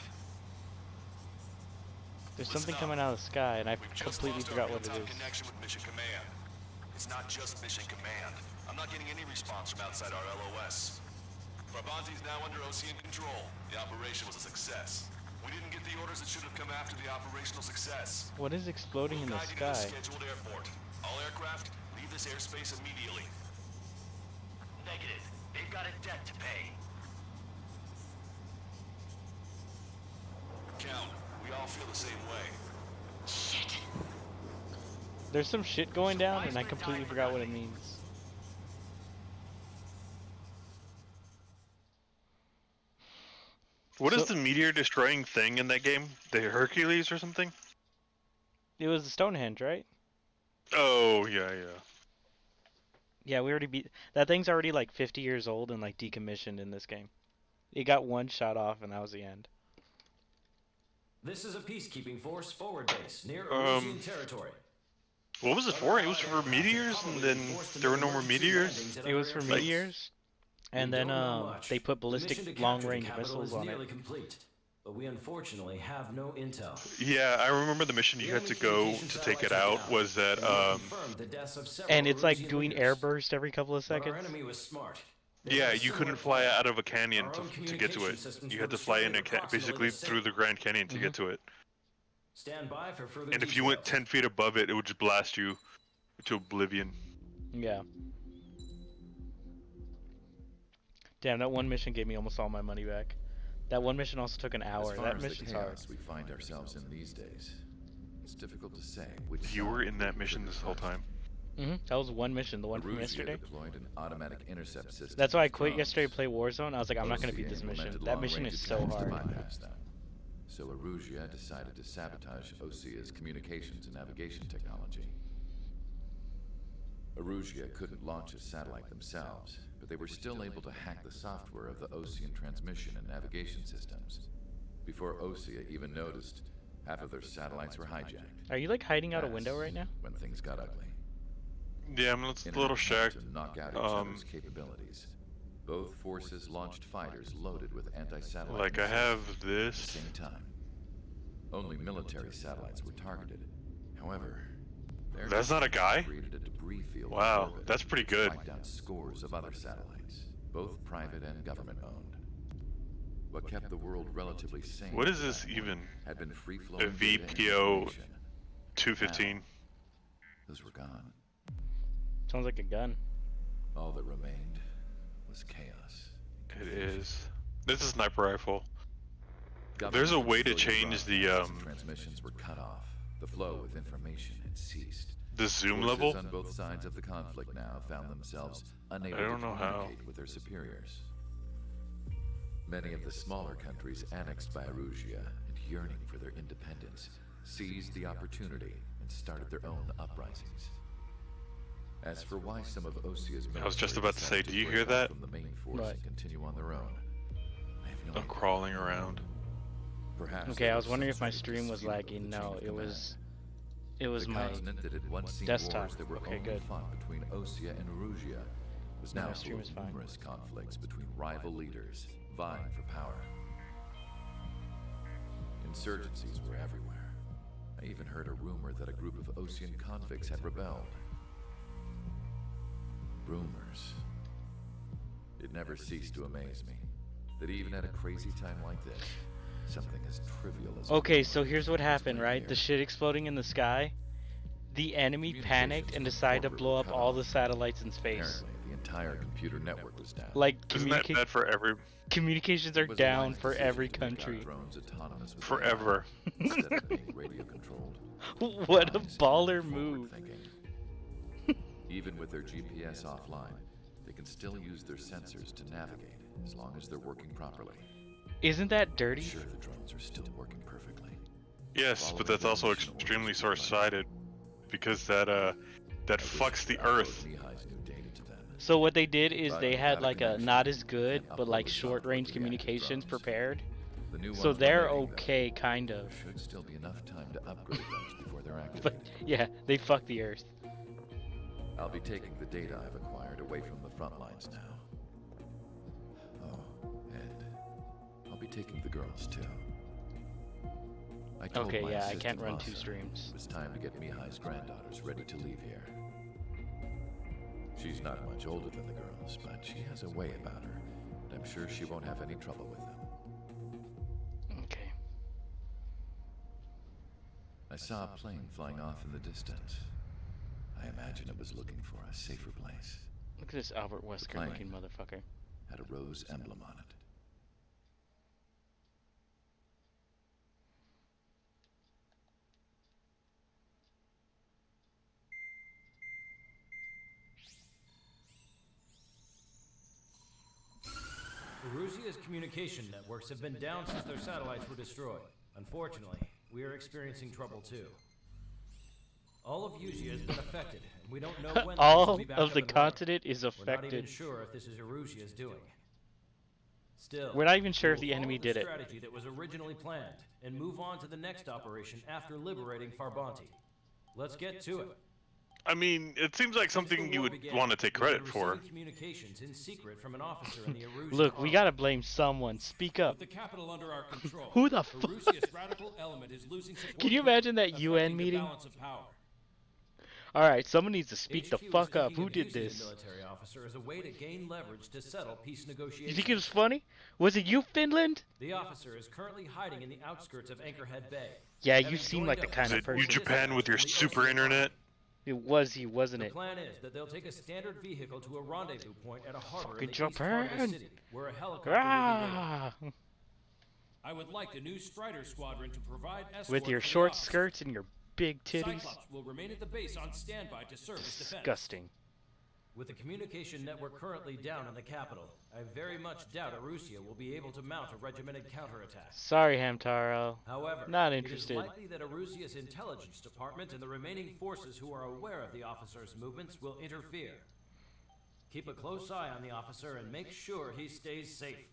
There's something coming out of the sky and I We've just completely lost forgot our what it real-time is. connection with Mission Command. It's not just Mission Command. I'm not getting any response from outside our LOS. Brabanthi's now under OCN control. The operation was a success. We didn't get the orders that should have come after the operational success. What is exploding in the Guide you to the sky? scheduled airport. All aircraft, leave this airspace immediately. Negative. They've got a debt to pay. Count, we all feel the same way. Shit. There's some shit going down and I completely forgot what it means. What is So- the meteor destroying thing in that game? The Hercules or something? It was the Stonehenge, right? Oh yeah, yeah. Yeah, we already beat that thing's already like 50 years old and like decommissioned in this game. It got one shot off and that was the end. This is a peacekeeping force forward base near Um, Erusian territory. What was it for? It was for meteors, and then there were no more meteors. It was for meteors, and then they put ballistic long-range missiles on it. Complete, but we unfortunately have no intel. Yeah, I remember the mission you had to go to take it out was that And it's like doing airburst every couple of But our seconds. enemy was smart. yeah, you couldn't fly out of a canyon to get to it. You had to fly in basically through the Grand Canyon to get to it. Stand by for further And if you went details. 10 feet above it, it would just blast you to oblivion. Yeah. Damn, that one mission gave me almost all my money back. That one mission also took an hour. As far That as the mission's hard. chaos we find ourselves in these days, it's difficult to say which You were side in will that be mission triggered this whole first. time. That was one mission, the one from Erusea yesterday. deployed an automatic intercept system. That's why I with quit drones. yesterday to play Warzone. I was like, I'm not gonna beat OCA this mission. implemented That mission long-range is so attacks to hard. bypass them. So Erusea decided to sabotage OSEA's communications and navigation technology. Erusea couldn't launch a satellite themselves, but they were still able to hack the software of the Osean transmission and navigation systems. Before Osea even noticed, half of their satellites were hijacked. Are you like hiding out a That's window right now? when things got ugly. Yeah, I'm a In little an attempt shacked. to knock out each other's capabilities, both forces launched fighters loaded with anti-satellite Like I missiles have at the this. same time. Only military satellites were targeted. However, their That's not a guy? created a debris field in Wow, orbit that's pretty which good. Wiped out scores of other satellites, both private and government-owned. What kept the world relatively sane What is at this that point even? had been A free-flowing data and VPO information. 215. Those were gone. Sounds like a gun. All that remained was chaos. It is. This is a sniper rifle. Government There's a and way to civilian change the broadcasts and transmissions were cut off. The flow of information had ceased. zoom Forces level. on both sides of the conflict now found themselves unable I don't to know how. communicate with their superiors. Many of the smaller countries annexed by Erusea and yearning for their independence seized the opportunity and started their own uprisings. As for why some of Osea's I was just military about to say, decided do you break hear off that? from the main force What? and continue on their own, I have no I'm idea. crawling around. Perhaps Okay, there I was wondering if some my sort of stream was dispute over lagging. the chain No, of it was. command. It was The my. continent that had once seen desktop. wars that were Okay, only good. fought between Osea and Erusea was My now stream full is of fine. numerous conflicts between rival leaders vying for power. Insurgencies were everywhere. I even heard a rumor that a group of Osean convicts had rebelled. Rumors. It never ceased to amaze me that even at a crazy time like this, something as trivial as a Okay, rumor so here's what was happened, right right? here. The shit exploding in the sky. The enemy panicked and Communications decided to from blow up corporate all cut the off. satellites in space. Apparently, the entire computer network was down. Like Isn't that bad for every communications are It was a down wise for decision every to make our country. drones autonomous with forever? AI instead of being radio controlled. What a Wise and baller forward move. thinking. Even with their GPS offline, they can still use their sensors to navigate as long as they're working properly. Isn't that dirty? Sure, the drones are still working perfectly. Yes, but that's also extremely short-sighted because that I fucks the wish I could Earth. upload Mihai's new data to them. So what they did is But they without had a like a connection, not as good, can't but upload like the short software range to the active communications drones. prepared. The new So ones we're they're making, though, okay, kind of. there should still be enough time to upgrade those before they're But activated. yeah, they fuck the Earth. I'll be taking the data I've acquired away from the front lines now. Oh, and I'll be taking the girls too. I told Okay, my yeah, I assistant can't run 2 Rasa streams. It was time to get Mihai's granddaughters ready to leave here. She's not much older than the girls, but she has a way about her, and I'm sure she won't have any trouble with them. Okay. I saw a plane flying off in the distance. I imagine it was looking for a safer place. Look at this Albert Wesker plane. looking motherfucker. Had a rose emblem on it. Erusia's communication networks have been down since their satellites were destroyed. Unfortunately, we are experiencing trouble too. All of Usia has been affected, and we don't know when things will All be back of up the and running. continent is We're not even affected. sure if this is Erusia's doing. Still, We're not even sure we if the will enemy follow did it. strategy that was originally planned and move on to the next operation after liberating Farbanti. Let's get to it. I mean, it seems like Since the something you war would began, want to take we've been credit for. receiving communications in secret from an officer in the Erusian Look, we army. gotta blame someone. Speak up. With the capital under our control, Who the fuck? Erusia's radical element is losing support. Can you imagine that affecting UN the meeting? balance of power. Alright, someone needs to speak the HQ is fuck up. thinking Who of did using the this? military officer as a way to gain leverage to settle peace You negotiations. think it was funny? Was it you, Finland? The officer is currently hiding in the outskirts of Anchorhead Bay. Yeah, you Having seem joined like the up kind Is of it person. you, Japan, with your super internet? It was he, wasn't The it? plan is that they'll take a standard vehicle to a rendezvous point at a harbor Fucking in the east part of the Japan. city, where a helicopter will be Ah! I would like the new Strider Squadron to provide escort With your for the short officer. skirts and your big titties. Cyclops will remain at the base on standby to serve as defense. Disgusting. With the communication network currently down in the capital, I very much doubt Erusia will be able to mount a regimented counterattack. Sorry, Hamtaro. However, Not it interested. is likely that Erusia's intelligence department and the remaining forces who are aware of the officer's movements will interfere. Keep a close eye on the officer and make sure he stays safe.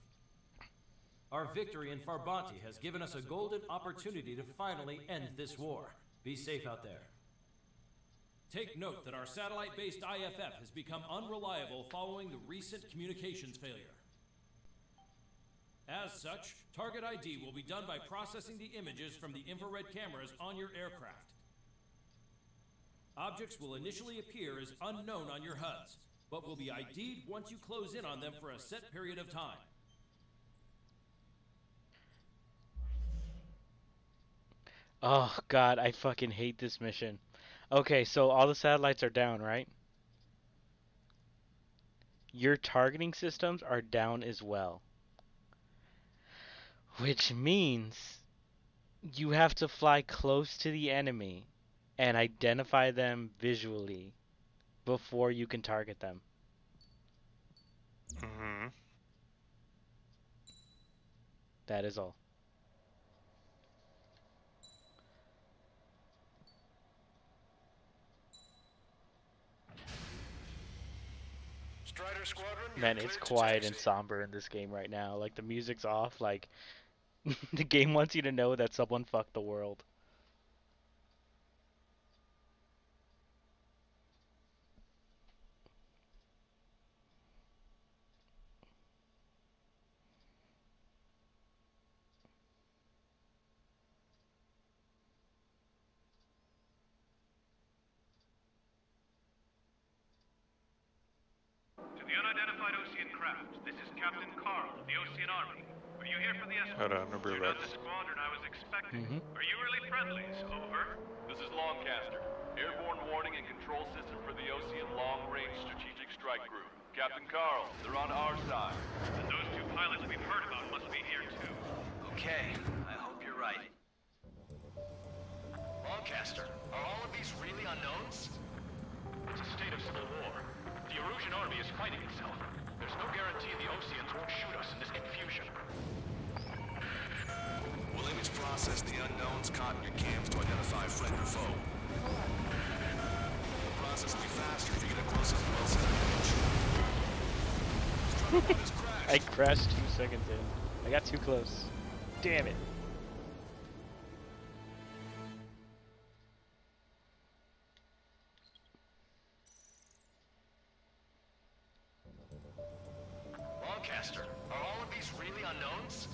Our victory in Farbanti has given us a golden opportunity to finally end this war. Be safe out there. Take note that our satellite-based IFF has become unreliable following the recent communications failure. As such, target ID will be done by processing the images from the infrared cameras on your aircraft. Objects will initially appear as unknown on your HUDs, but will be ID'd once you close in on them for a set period of time. Oh god, I fucking hate this mission. Okay, so all the satellites are down, right? Your targeting systems are down as well. Which means you have to fly close to the enemy and identify them visually before you can target them. Mm-hmm. That is all. Strider Squadron, you're Man, it's cleared to quiet and taxi. somber in this game right now. Like, the music's off. Like, the game wants you to know that someone fucked the world. To the unidentified Ocean craft, this is Captain Carl of the Ocean Army. Are you here for the escort? Hold on, number You're not left. the squadron I was expecting. Mhm. Are you really friendlies? Over. This is Longcaster. Airborne warning and control system for the Ocean Long Range Strategic Strike Group. Captain Carl, they're on our side. And those two pilots we've heard about must be here too. Okay, I hope you're right. Longcaster, are all of these really unknowns? It's a state of civil war. The Erusian army is fighting itself. There's no guarantee the Oceans won't shoot us in this confusion. Will image process the unknowns caught in your cams to identify friend or foe. The process will be faster if you get a close-up well-set approach. Strider One has crashed. I crashed 2 seconds in. I got too close. Damn it. Longcaster, are all of these really unknowns?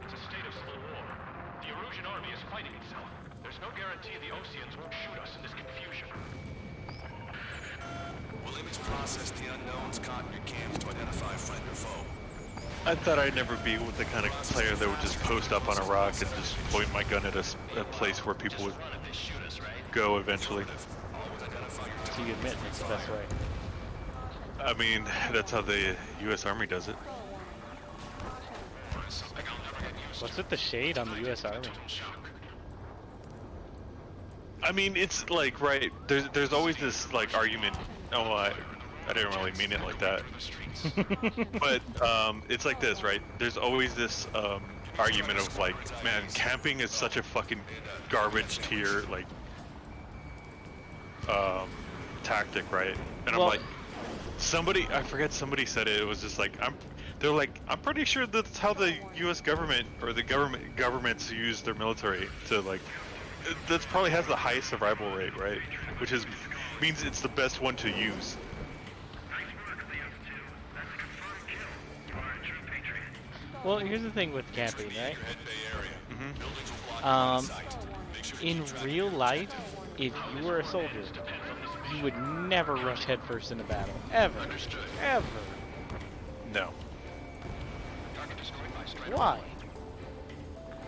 It's a state of civil war. The Erusian army is fighting itself. There's no guarantee the Oceans won't shoot us in this confusion. Will image process the unknowns caught in your cams to identify friend or foe. I thought I'd never be with the kind of player that would just post up on a rock and just point my gun at a place where people would Run if they shoot us, right? go eventually. Always identify your So you admit it's the best way. I mean, that's how the U.S. Army does it. something I'll never get used What's with the shade on the U.S. Army? I mean, it's like, right, there's always this, like, argument, I didn't really mean it like that. But it's like this, right? There's always this argument of like, man, camping is such a fucking garbage tier like tactic, right? And Well- I'm like, I forget somebody said it. It was just like they're like, I'm pretty sure that's how the U.S. government or the governments use their military to like. That's probably has the highest survival rate, right? Which means it's the best one to use. Well, here's the thing with camping, right? In real life, if you were a soldier, you would never rush headfirst into battle. Ever. Ever. No. Why?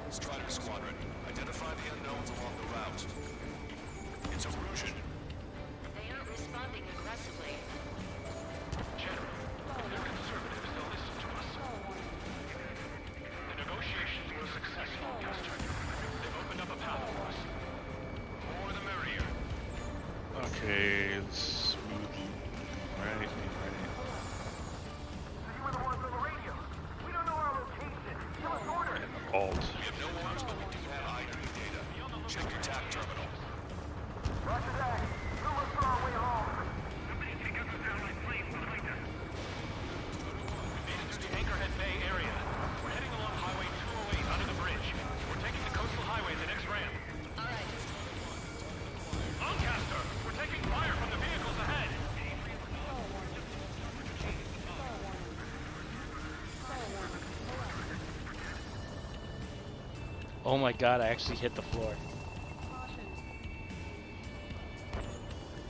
Strider Squadron, identify the unknowns along the route. It's erosion. They aren't responding aggressively. General, if they're conservatives, they'll listen to us. The negotiations were successful, Custer. They've opened up a path for us. More the merrier. Okay, smooth. Right. You were the ones on the radio. We don't know our location. Give us orders. Alt. We have no arms, but we do have ID data. Check your TAC terminal. Roger that. We'll look for our way home. Somebody take out the satellite plane behind us. We made it through the Anchorhead Bay area. We're heading along Highway 208 under the bridge. We're taking the coastal highway at the next ramp. All right. Lancaster, we're taking fire from the vehicles ahead. Oh my god, I actually hit the floor.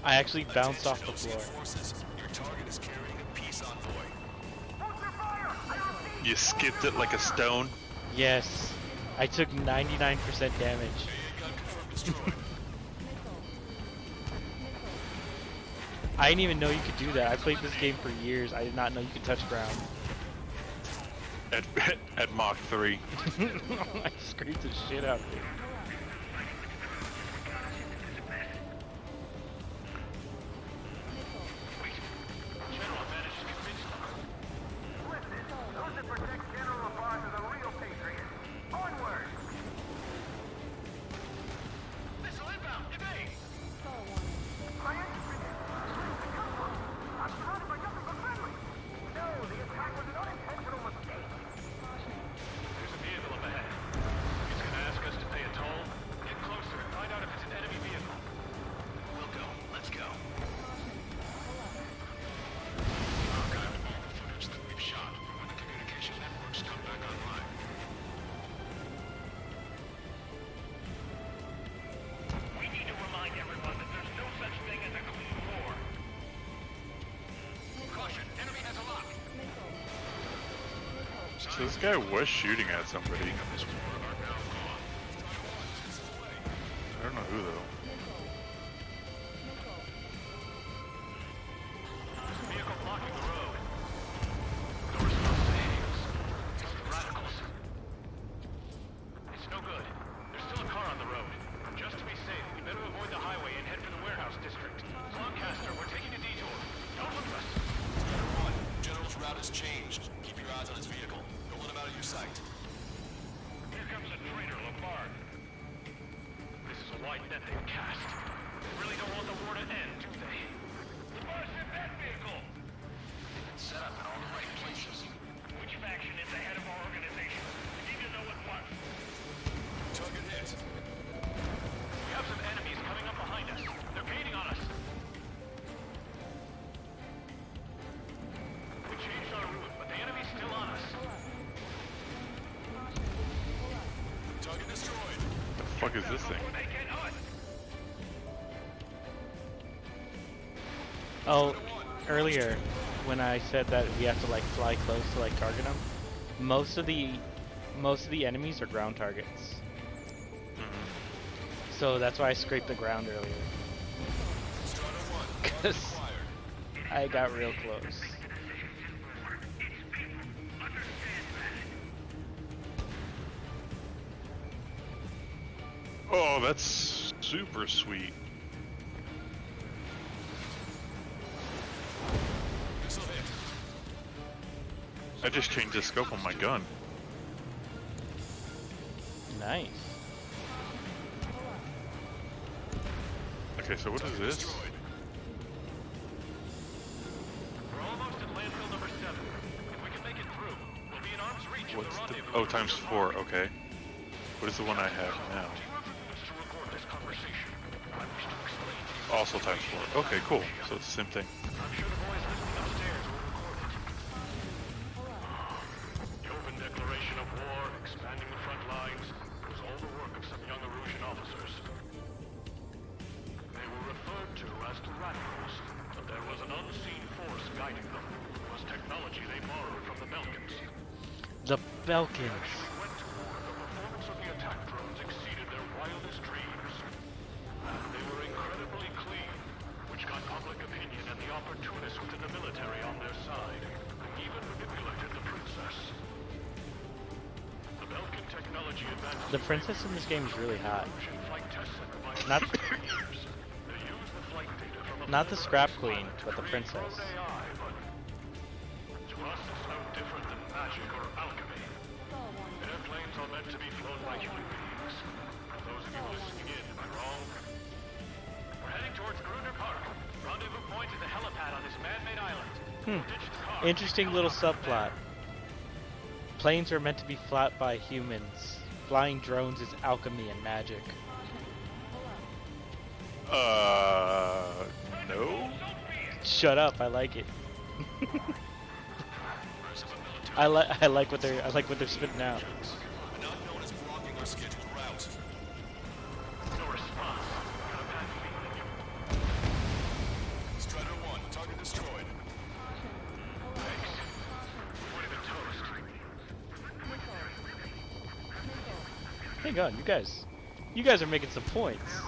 I actually bounced off the floor. Forces, your target is carrying a peace envoy. You skipped it like a stone. Yes. I took 99% damage. Gun confirmed destroyed. I didn't even know you could do that. I played this game for years. I did not know you could touch ground. At Mach 3. I scraped the shit out of it. General managed to convince them. Listen, those that protect General LaPaz are the real patriots. Onward! Missile inbound, evade! My infantry! I'm surrounded by nothing but friendly! No, the attack was an unintentional mistake! There's a vehicle up ahead. It's gonna ask us to pay a toll. Get closer and find out if it's an enemy vehicle. We'll go. Let's go. Archive all the footage that we've shot for when the communication networks come back online. We need to remind everyone that there's no such thing as a clean war. Caution, enemy has a lock. So this guy was shooting at somebody. This war are now gone. I don't know who though. Vehicle blocking the road. Doors closed to Hales. It's the radicals. It's no good. There's still a car on the road. Just to be safe, we better avoid the highway and head for the warehouse district. Lancaster, we're taking a detour. Don't look at us. General's route has changed. Keep your eyes on his vehicle. Don't let him out of your sight. Here comes the traitor, Lamar. This is a wide net they've cast. They really don't want the war to end, do they? Lamar's in that vehicle! Set up in all the right places. Which faction is the head of our organization? We need to know at once. Target hit. We have some enemies coming up behind us. They're gaining on us. We changed our route, but the enemy's still on us. Target destroyed. The fuck is this thing? Before they get us! Oh, earlier when I said that we have to like fly close to like target them, most of the enemies are ground targets. So that's why I scraped the ground earlier. Cause I got real close. Oh, that's super sweet. I just changed the scope on my gun. Nice. Okay, so what is this? We're almost at landfill number 7. If we can make it through, we'll be in arm's reach of What's the the... rendezvous. Oh, times 4, okay. What is the one I have now? Do you have minutes to record this conversation? I wish to explain to you. Also times 4. Okay, cool. So it's the same thing. I'm sure the boys listening upstairs will record it. The open declaration of war, expanding the front lines, was all the work of some young Erusian officers. They were referred to as the radicals, but there was an unseen force guiding them. It was technology they borrowed from the Belkans. The Belkans. Went to war, the performance of the attack drones exceeded their wildest dreams. And they were incredibly clean, which got public opinion and the opportunists within the military on their side, who even manipulated the princess. The Belkan technology advanced. The princess in this game is really hot. Flight test center by Not, years. They used the flight data from not the scrap queen, but the princess. AI, but to us it's no different than magic or alchemy. Airplanes are meant to be flown by human beings. For those of you listening in, am I wrong? We're heading towards Gruner Park. Rendezvous point is the helipad on this man-made island. Ditch the car. Interesting little subplot. Planes are meant to be fought by humans. Flying drones is alchemy and magic. No? Shut up, I like it. I like what they're spitting out. An unknown is blocking our scheduled route. No response. Got a bad feeling. Strider 1, target destroyed. Thanks. Would have been toast. Hang on, you guys are making some points.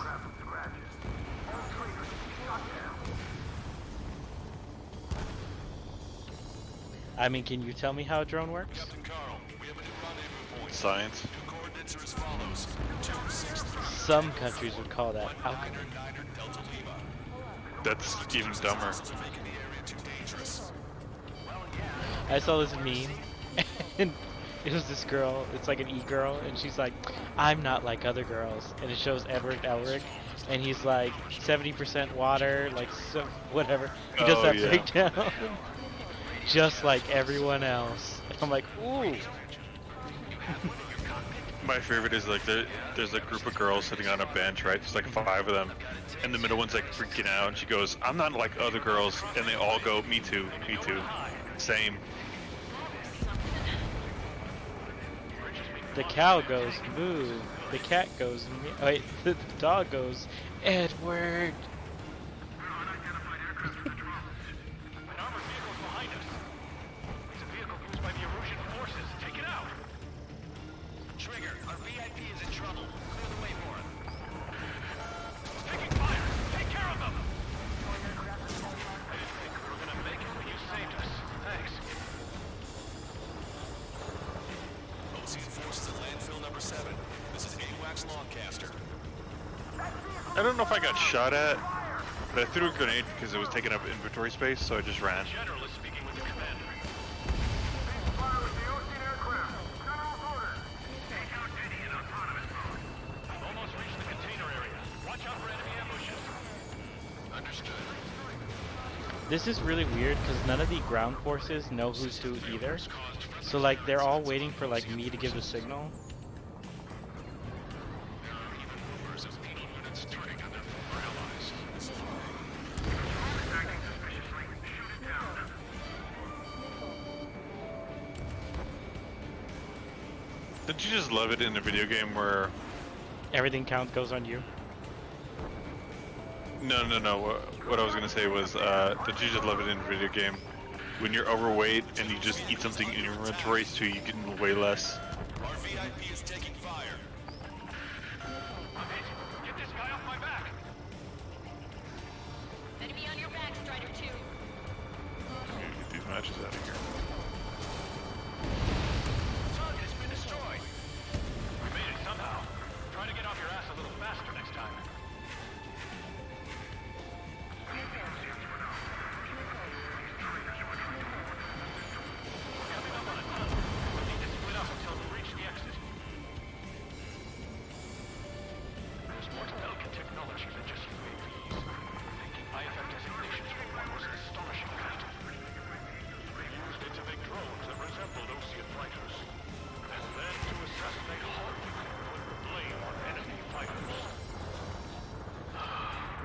I mean, can you tell me how a drone works? Captain Carl, we have a new rendezvous point. Science. New coordinates are as follows. 263. Some countries would call that alchemy. Niner Delta Lima. That's even dumber. Are making the area too dangerous. I saw this meme, and it was this girl, it's like an e-girl, and she's like, I'm not like other girls, and it shows Edward Elric, and he's like 70% water, like so, whatever. He does Oh, that yeah. breakdown, just like everyone else. And I'm like, ooh. My favorite is like there's a group of girls sitting on a bench, right? There's like 5 of them, and the middle one's like freaking out, and she goes, "I'm not like other girls," and they all go, "Me too, me too, same." The cow goes, moo. The cat goes, me. Oh, wait, the dog goes, Edward. An armored vehicle is behind us. It's a vehicle used by the Erusian forces. Take it out. Trigger, our VIP is in trouble. Clear the way for him. Taking fire. Take care of them. I didn't think we were gonna make it, but you saved us. Thanks. Ocean forces at landfill number 7. This is AWACS Longcaster. I don't know if I got shot at, but I threw a grenade because it was taking up inventory space, so I just ran. General is speaking with the commander. Fire with the Ocean aircraft. General's orders. Take out Diddy in autonomous mode. I've almost reached the container area. Watch out for enemy ambushes. Understood. This is really weird because none of the ground forces know who's who either. So like they're all waiting for like me to give the signal. Rumors of penal units turning on their former allies. Acting suspiciously. Shoot it down. Did you just love it in a video game where? Everything goes on you. No. What I was gonna say was, did you just love it in a video game when you're overweight and you just eat something in your inventory so you can weigh less? Our VIP is taking fire. Get this guy off my back. Enemy on your back, Strider 2. Get these matches out of here. Target has been destroyed. We made it somehow. Try to get off your ass a little faster next time. Coming up on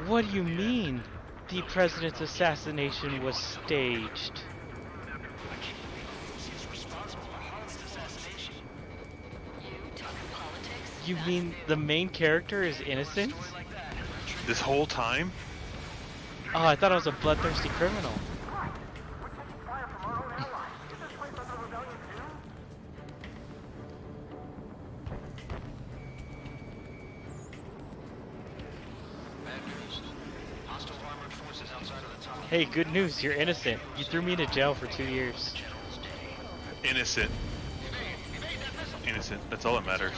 What do you mean? The president's assassination was staged. Who's responsible for Holland's assassination? You talking politics? You mean the main character is innocent? This whole time? Oh, I thought I was a bloodthirsty criminal. We're taking fire from our own allies. Is this place under rebellion too? Bad news. Hostile armored forces outside of the tunnel. Hey, good news, you're innocent. You threw me into jail for 2 years. Innocent. Innocent. That's all that matters.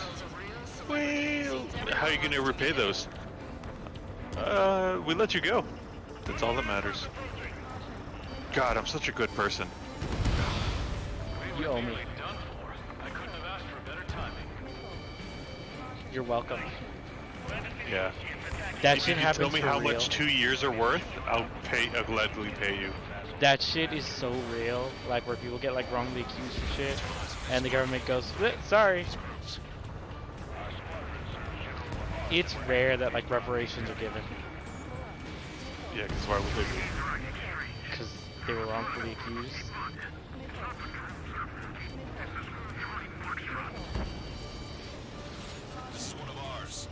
Well, how are you gonna repay those? We let you go. That's all that matters. God, I'm such a good person. You owe me. Done for. I couldn't have asked for better timing. You're welcome. Yeah. That If shit you happens tell me for how real. much 2 years are worth, I'll gladly pay you. That shit is so real. Like where people get like wrongly accused of shit, and the government goes, sorry. It's rare that like reparations are given Yeah, because why would they be? because they were wrongfully accused. This is one of ours.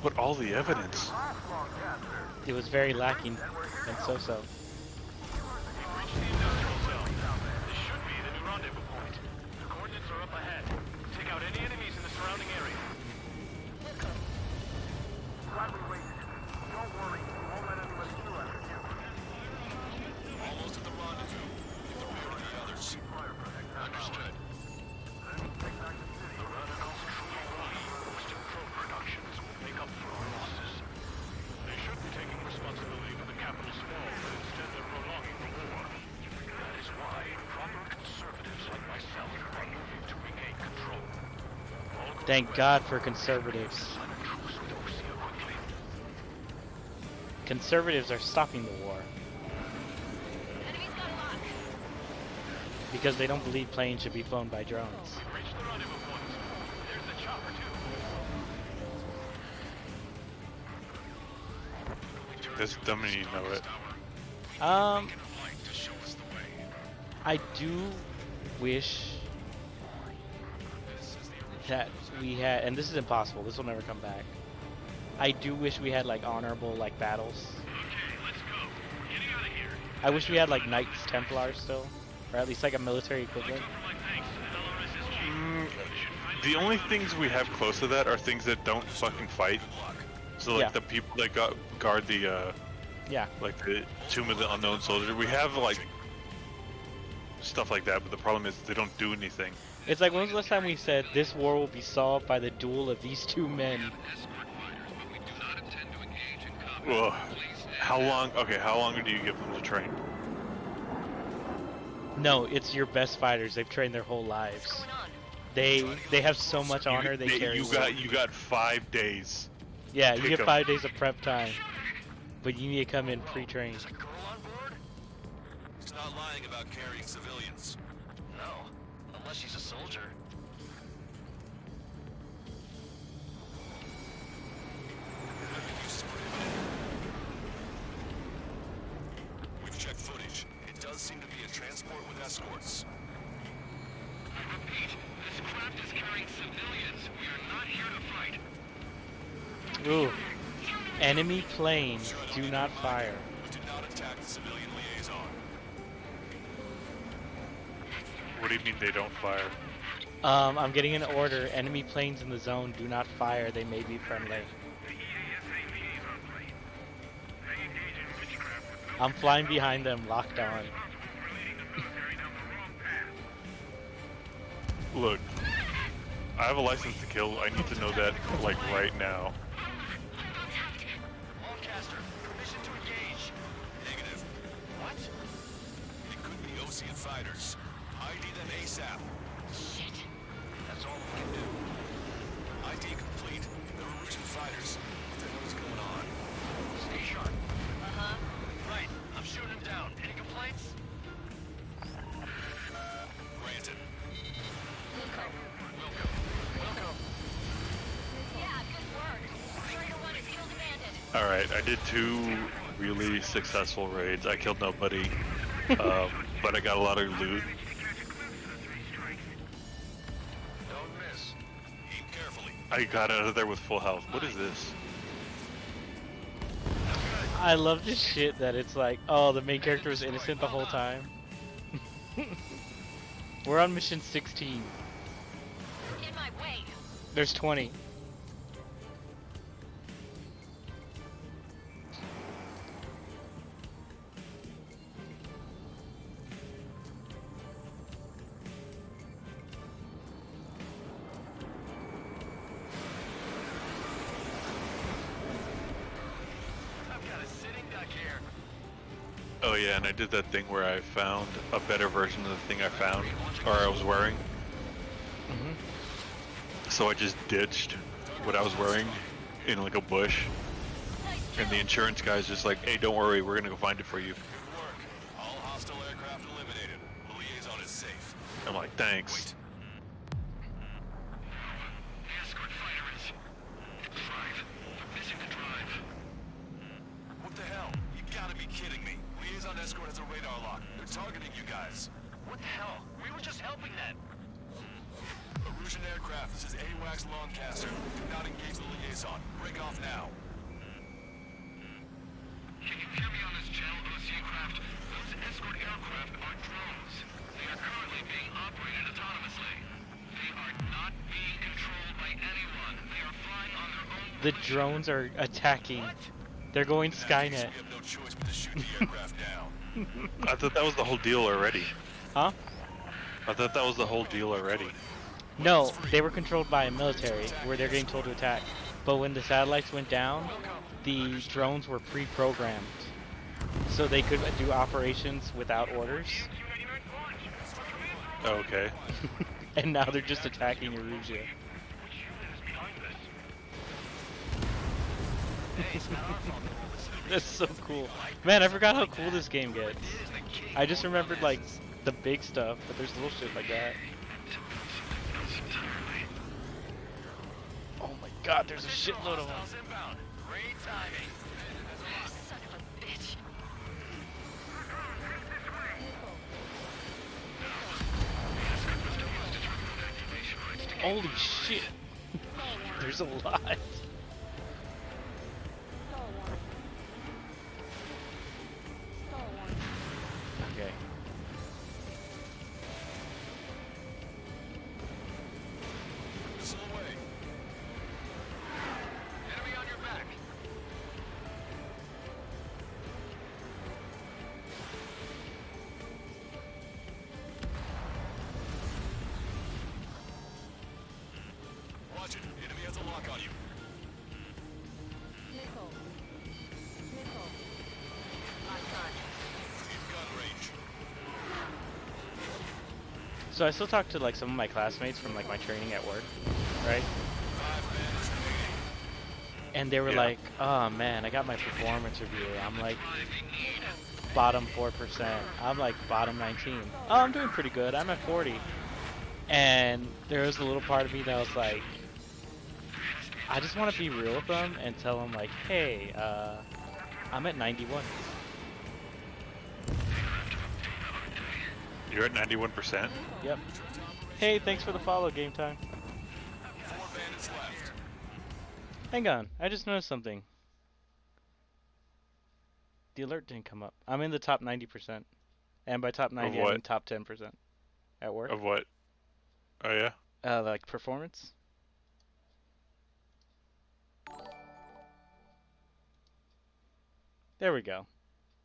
But all the evidence. It was very lacking and so-so. Reach the industrial zone. This should be the new rendezvous point. The coordinates are up ahead. Take out any enemies in the surrounding area. Glad we waited. Don't worry, we won't let anybody through after you. Almost at the rendezvous. Get the rear of the others. Understood. The Radicals truly believe Western Pro Productions will make up for our losses. They should be taking responsibility for the capital's fall, but instead they're prolonging the war. That is why proper conservatives like myself are moving to regain control. Thank God for conservatives. Conservatives are stopping the war Enemy's got a lock. because they don't believe planes should be flown by drones. Reach the rendezvous point. There's the chopper too. This dummy, you know it. I do wish that we had, and this is impossible, this will never come back. I do wish we had like honorable like battles. Okay, let's go. Getting out of here. I wish we had like Knights Templars still, or at least like a military equivalent. My thanks to LRSSG. The only things we have close to that are things that don't fucking fight. So like Yeah. the people that guard the Yeah. like the Tomb of the Unknown Soldier. We have like stuff like that, but the problem is they don't do anything. It's like, when was the last time we said this war will be solved by the duel of these two men? Ugh. How long? Okay, how long do you give them to train? No, it's your best fighters. They've trained their whole lives. They have so much honor. They carry. You got 5 days. Yeah, you pick get 'em. 5 days of prep time, but you need to come in pre-trained. He's not lying about carrying civilians. No, unless she's a soldier. We've checked footage. It does seem to be a transport with escorts. I repeat, this craft is carrying civilians. We are not here to fight. Ooh. Enemy planes, do not fire. Do not attack the civilian liaison. What do you mean they don't fire? I'm getting an order. Enemy planes in the zone, do not fire. They may be friendly. I'm flying behind them, locked on. Look, I have a license to kill. I need to know that like right now. Lancaster, permission to engage. Negative. What? It could be Osean fighters. ID them ASAP. Shit. That's all we can do. ID complete. There are Russian fighters. What the hell is going on? Stay sharp. Uh-huh. Right, I'm shooting him down. Any complaints? Granted. Wilco. Yeah, good work. All right, I did 2 really successful raids. I killed nobody, but I got a lot of loot. Don't miss. Aim carefully. I got out of there with full health. What is this? I love this shit that it's like, oh, the main character was innocent the whole time. We're on mission 16. In my way. There's 20. I've got a sitting duck here. Oh yeah, and I did that thing where I found a better version of the thing I found, or I was wearing. So I just ditched what I was wearing in like a bush, and the insurance guy's just like, "Hey, don't worry, we're gonna go find it for you." Good work. All hostile aircraft eliminated. The liaison is safe. I'm like, "Thanks." Escort fighter is 5. Missing the drive. What the hell? You gotta be kidding me. Liaison escort has a radar lock. They're targeting you guys. What the hell? We were just helping them. Erusian aircraft, this is AWACS Longcaster. Do not engage the liaison. Break off now. Can you hear me on this channel, OC craft? Those escort aircraft are drones. They are currently being operated autonomously. They are not being controlled by anyone. They are flying on their own. The drones are attacking. They're going In that case, Skynet. we have no choice but to shoot the aircraft down. I thought that was the whole deal already. Huh? I thought that was the whole deal already. No, they were controlled by a military where they're getting told to attack. But when the satellites went down, the drones were pre-programmed. So they could do operations without orders. Oh, okay. And now they're just attacking Erusia. That's so cool. Man, I forgot how cool this game gets. I just remembered like the big stuff, but there's little shit like that. Oh my god, there's a shitload of them. Inbound. Great timing. Son of a bitch. Holy shit. There's a lot. Okay. Missile away. Enemy on your back. Watch it. Enemy has a lock on you. In gun range. So I still talk to like some of my classmates from like my training at work, right? 5 minutes remaining. And they were Yeah. like, "Oh man, I got my performance review." I'm like, bottom 4%. I'm like bottom 19. Oh, I'm doing pretty good. I'm at 40. And there was a little part of me that was like, I just want to be real with them and tell them like, hey, I'm at 91. You're at 91%? Yep. Hey, thanks for the follow, Game Time. 4 bandits left. Hang on, I just noticed something. The alert didn't come up. I'm in the top 90%. And by top 90, I what? mean top 10% at work. Of what? Oh yeah? Like performance. There we go.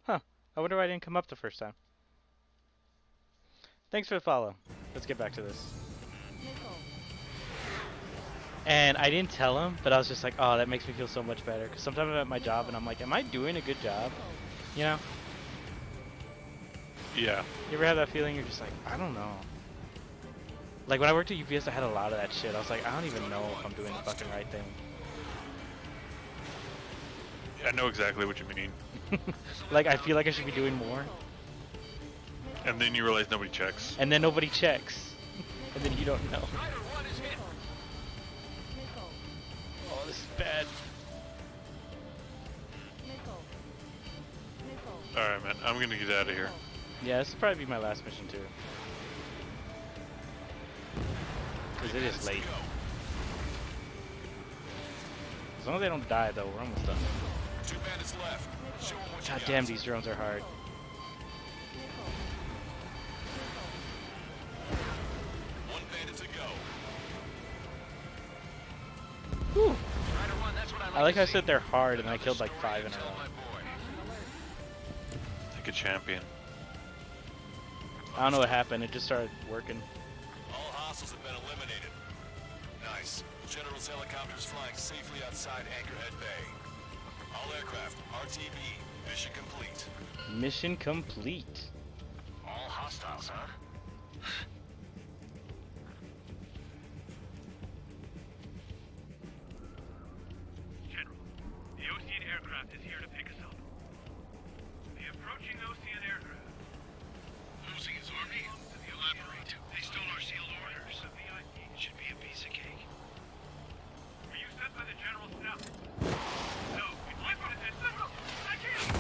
Huh. I wonder why I didn't come up the first time. Thanks for the follow. Let's get back to this. And I didn't tell him, but I was just like, oh, that makes me feel so much better. Because sometimes I'm at my job and I'm like, am I doing a good job? You know? Yeah. You ever have that feeling you're just like, I don't know. Like when I worked at UPS, I had a lot of that shit. I was like, I don't even know if I'm doing the fucking right thing. I know exactly what you mean. Like I feel like I should be doing more. And then you realize nobody checks. And then nobody checks. And then you don't know. Oh, this is bad. Alright, man. I'm gonna get out of here. Yeah, this will probably be my last mission too. Because it is late. As long as they don't die though, we're almost done. 2 bandits left. Show 'em what you God got. damn, these drones are hard. 1 bandit to go. Whew. Try to run, that's what I like how I said they're hard and I killed like 5 in a Tell row. my boy. Like a champion. I don't know what happened, it just started working. All hostiles have been eliminated. Nice. General's helicopters flying safely outside Anchorhead Bay. All aircraft, RTB, mission complete. Mission complete. All hostiles, huh? General, the Ocean aircraft is here to pick us up. The approaching Ocean aircraft. Losing his army? Elaborate. They stole our sealed orders. The VIP should be a piece of cake. Were you sent by the General's staff? No, I put it in. I can't!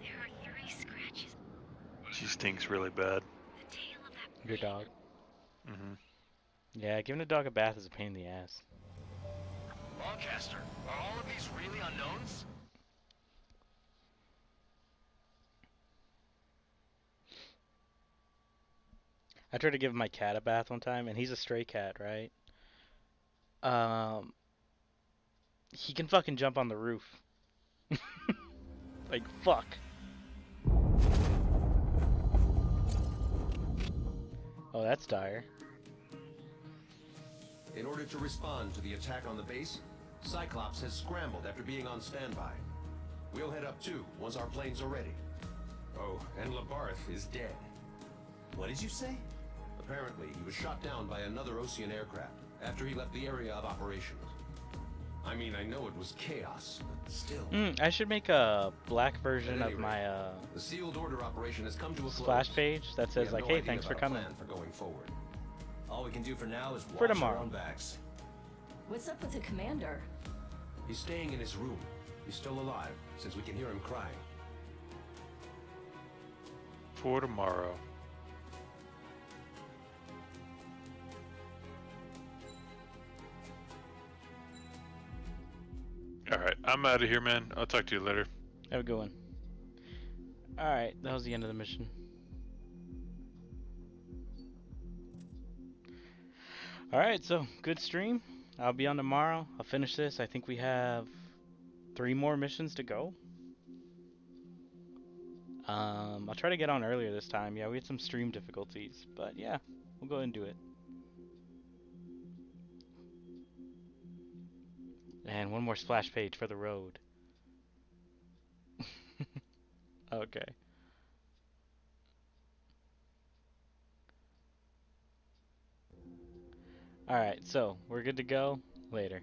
There are 3 scratches. She stinks really bad. The tail of that Your dog. Mm-hmm. Yeah, giving a dog a bath is a pain in the ass. Lancaster, are all of these really unknowns? I tried to give my cat a bath one time, and he's a stray cat, right? He can fucking jump on the roof. Like, fuck. Oh, that's dire. In order to respond to the attack on the base, Cyclops has scrambled after being on standby. We'll head up too, once our planes are ready. Oh, and Labarth is dead. What did you say? Apparently, he was shot down by another Ocean aircraft after he left the area of operations. I mean, I know it was chaos, but still. I should make a black version At any of my rate, the sealed order operation has come to a close. splash page that We says have like, no "Hey, idea thanks for about a coming." plan for going forward. All we can do for now is For watch tomorrow. our own backs. What's up with the commander? He's staying in his room. He's still alive, since we can hear him crying. For tomorrow. Alright, I'm out of here, man. I'll talk to you later. Have a good one. Alright, that was the end of the mission. Alright, so good stream. I'll be on tomorrow. I'll finish this. I think we have 3 more missions to go. I'll try to get on earlier this time. Yeah, we had some stream difficulties, but yeah, we'll go ahead and do it. And one more splash page for the road. Okay. Alright, so we're good to go. Later.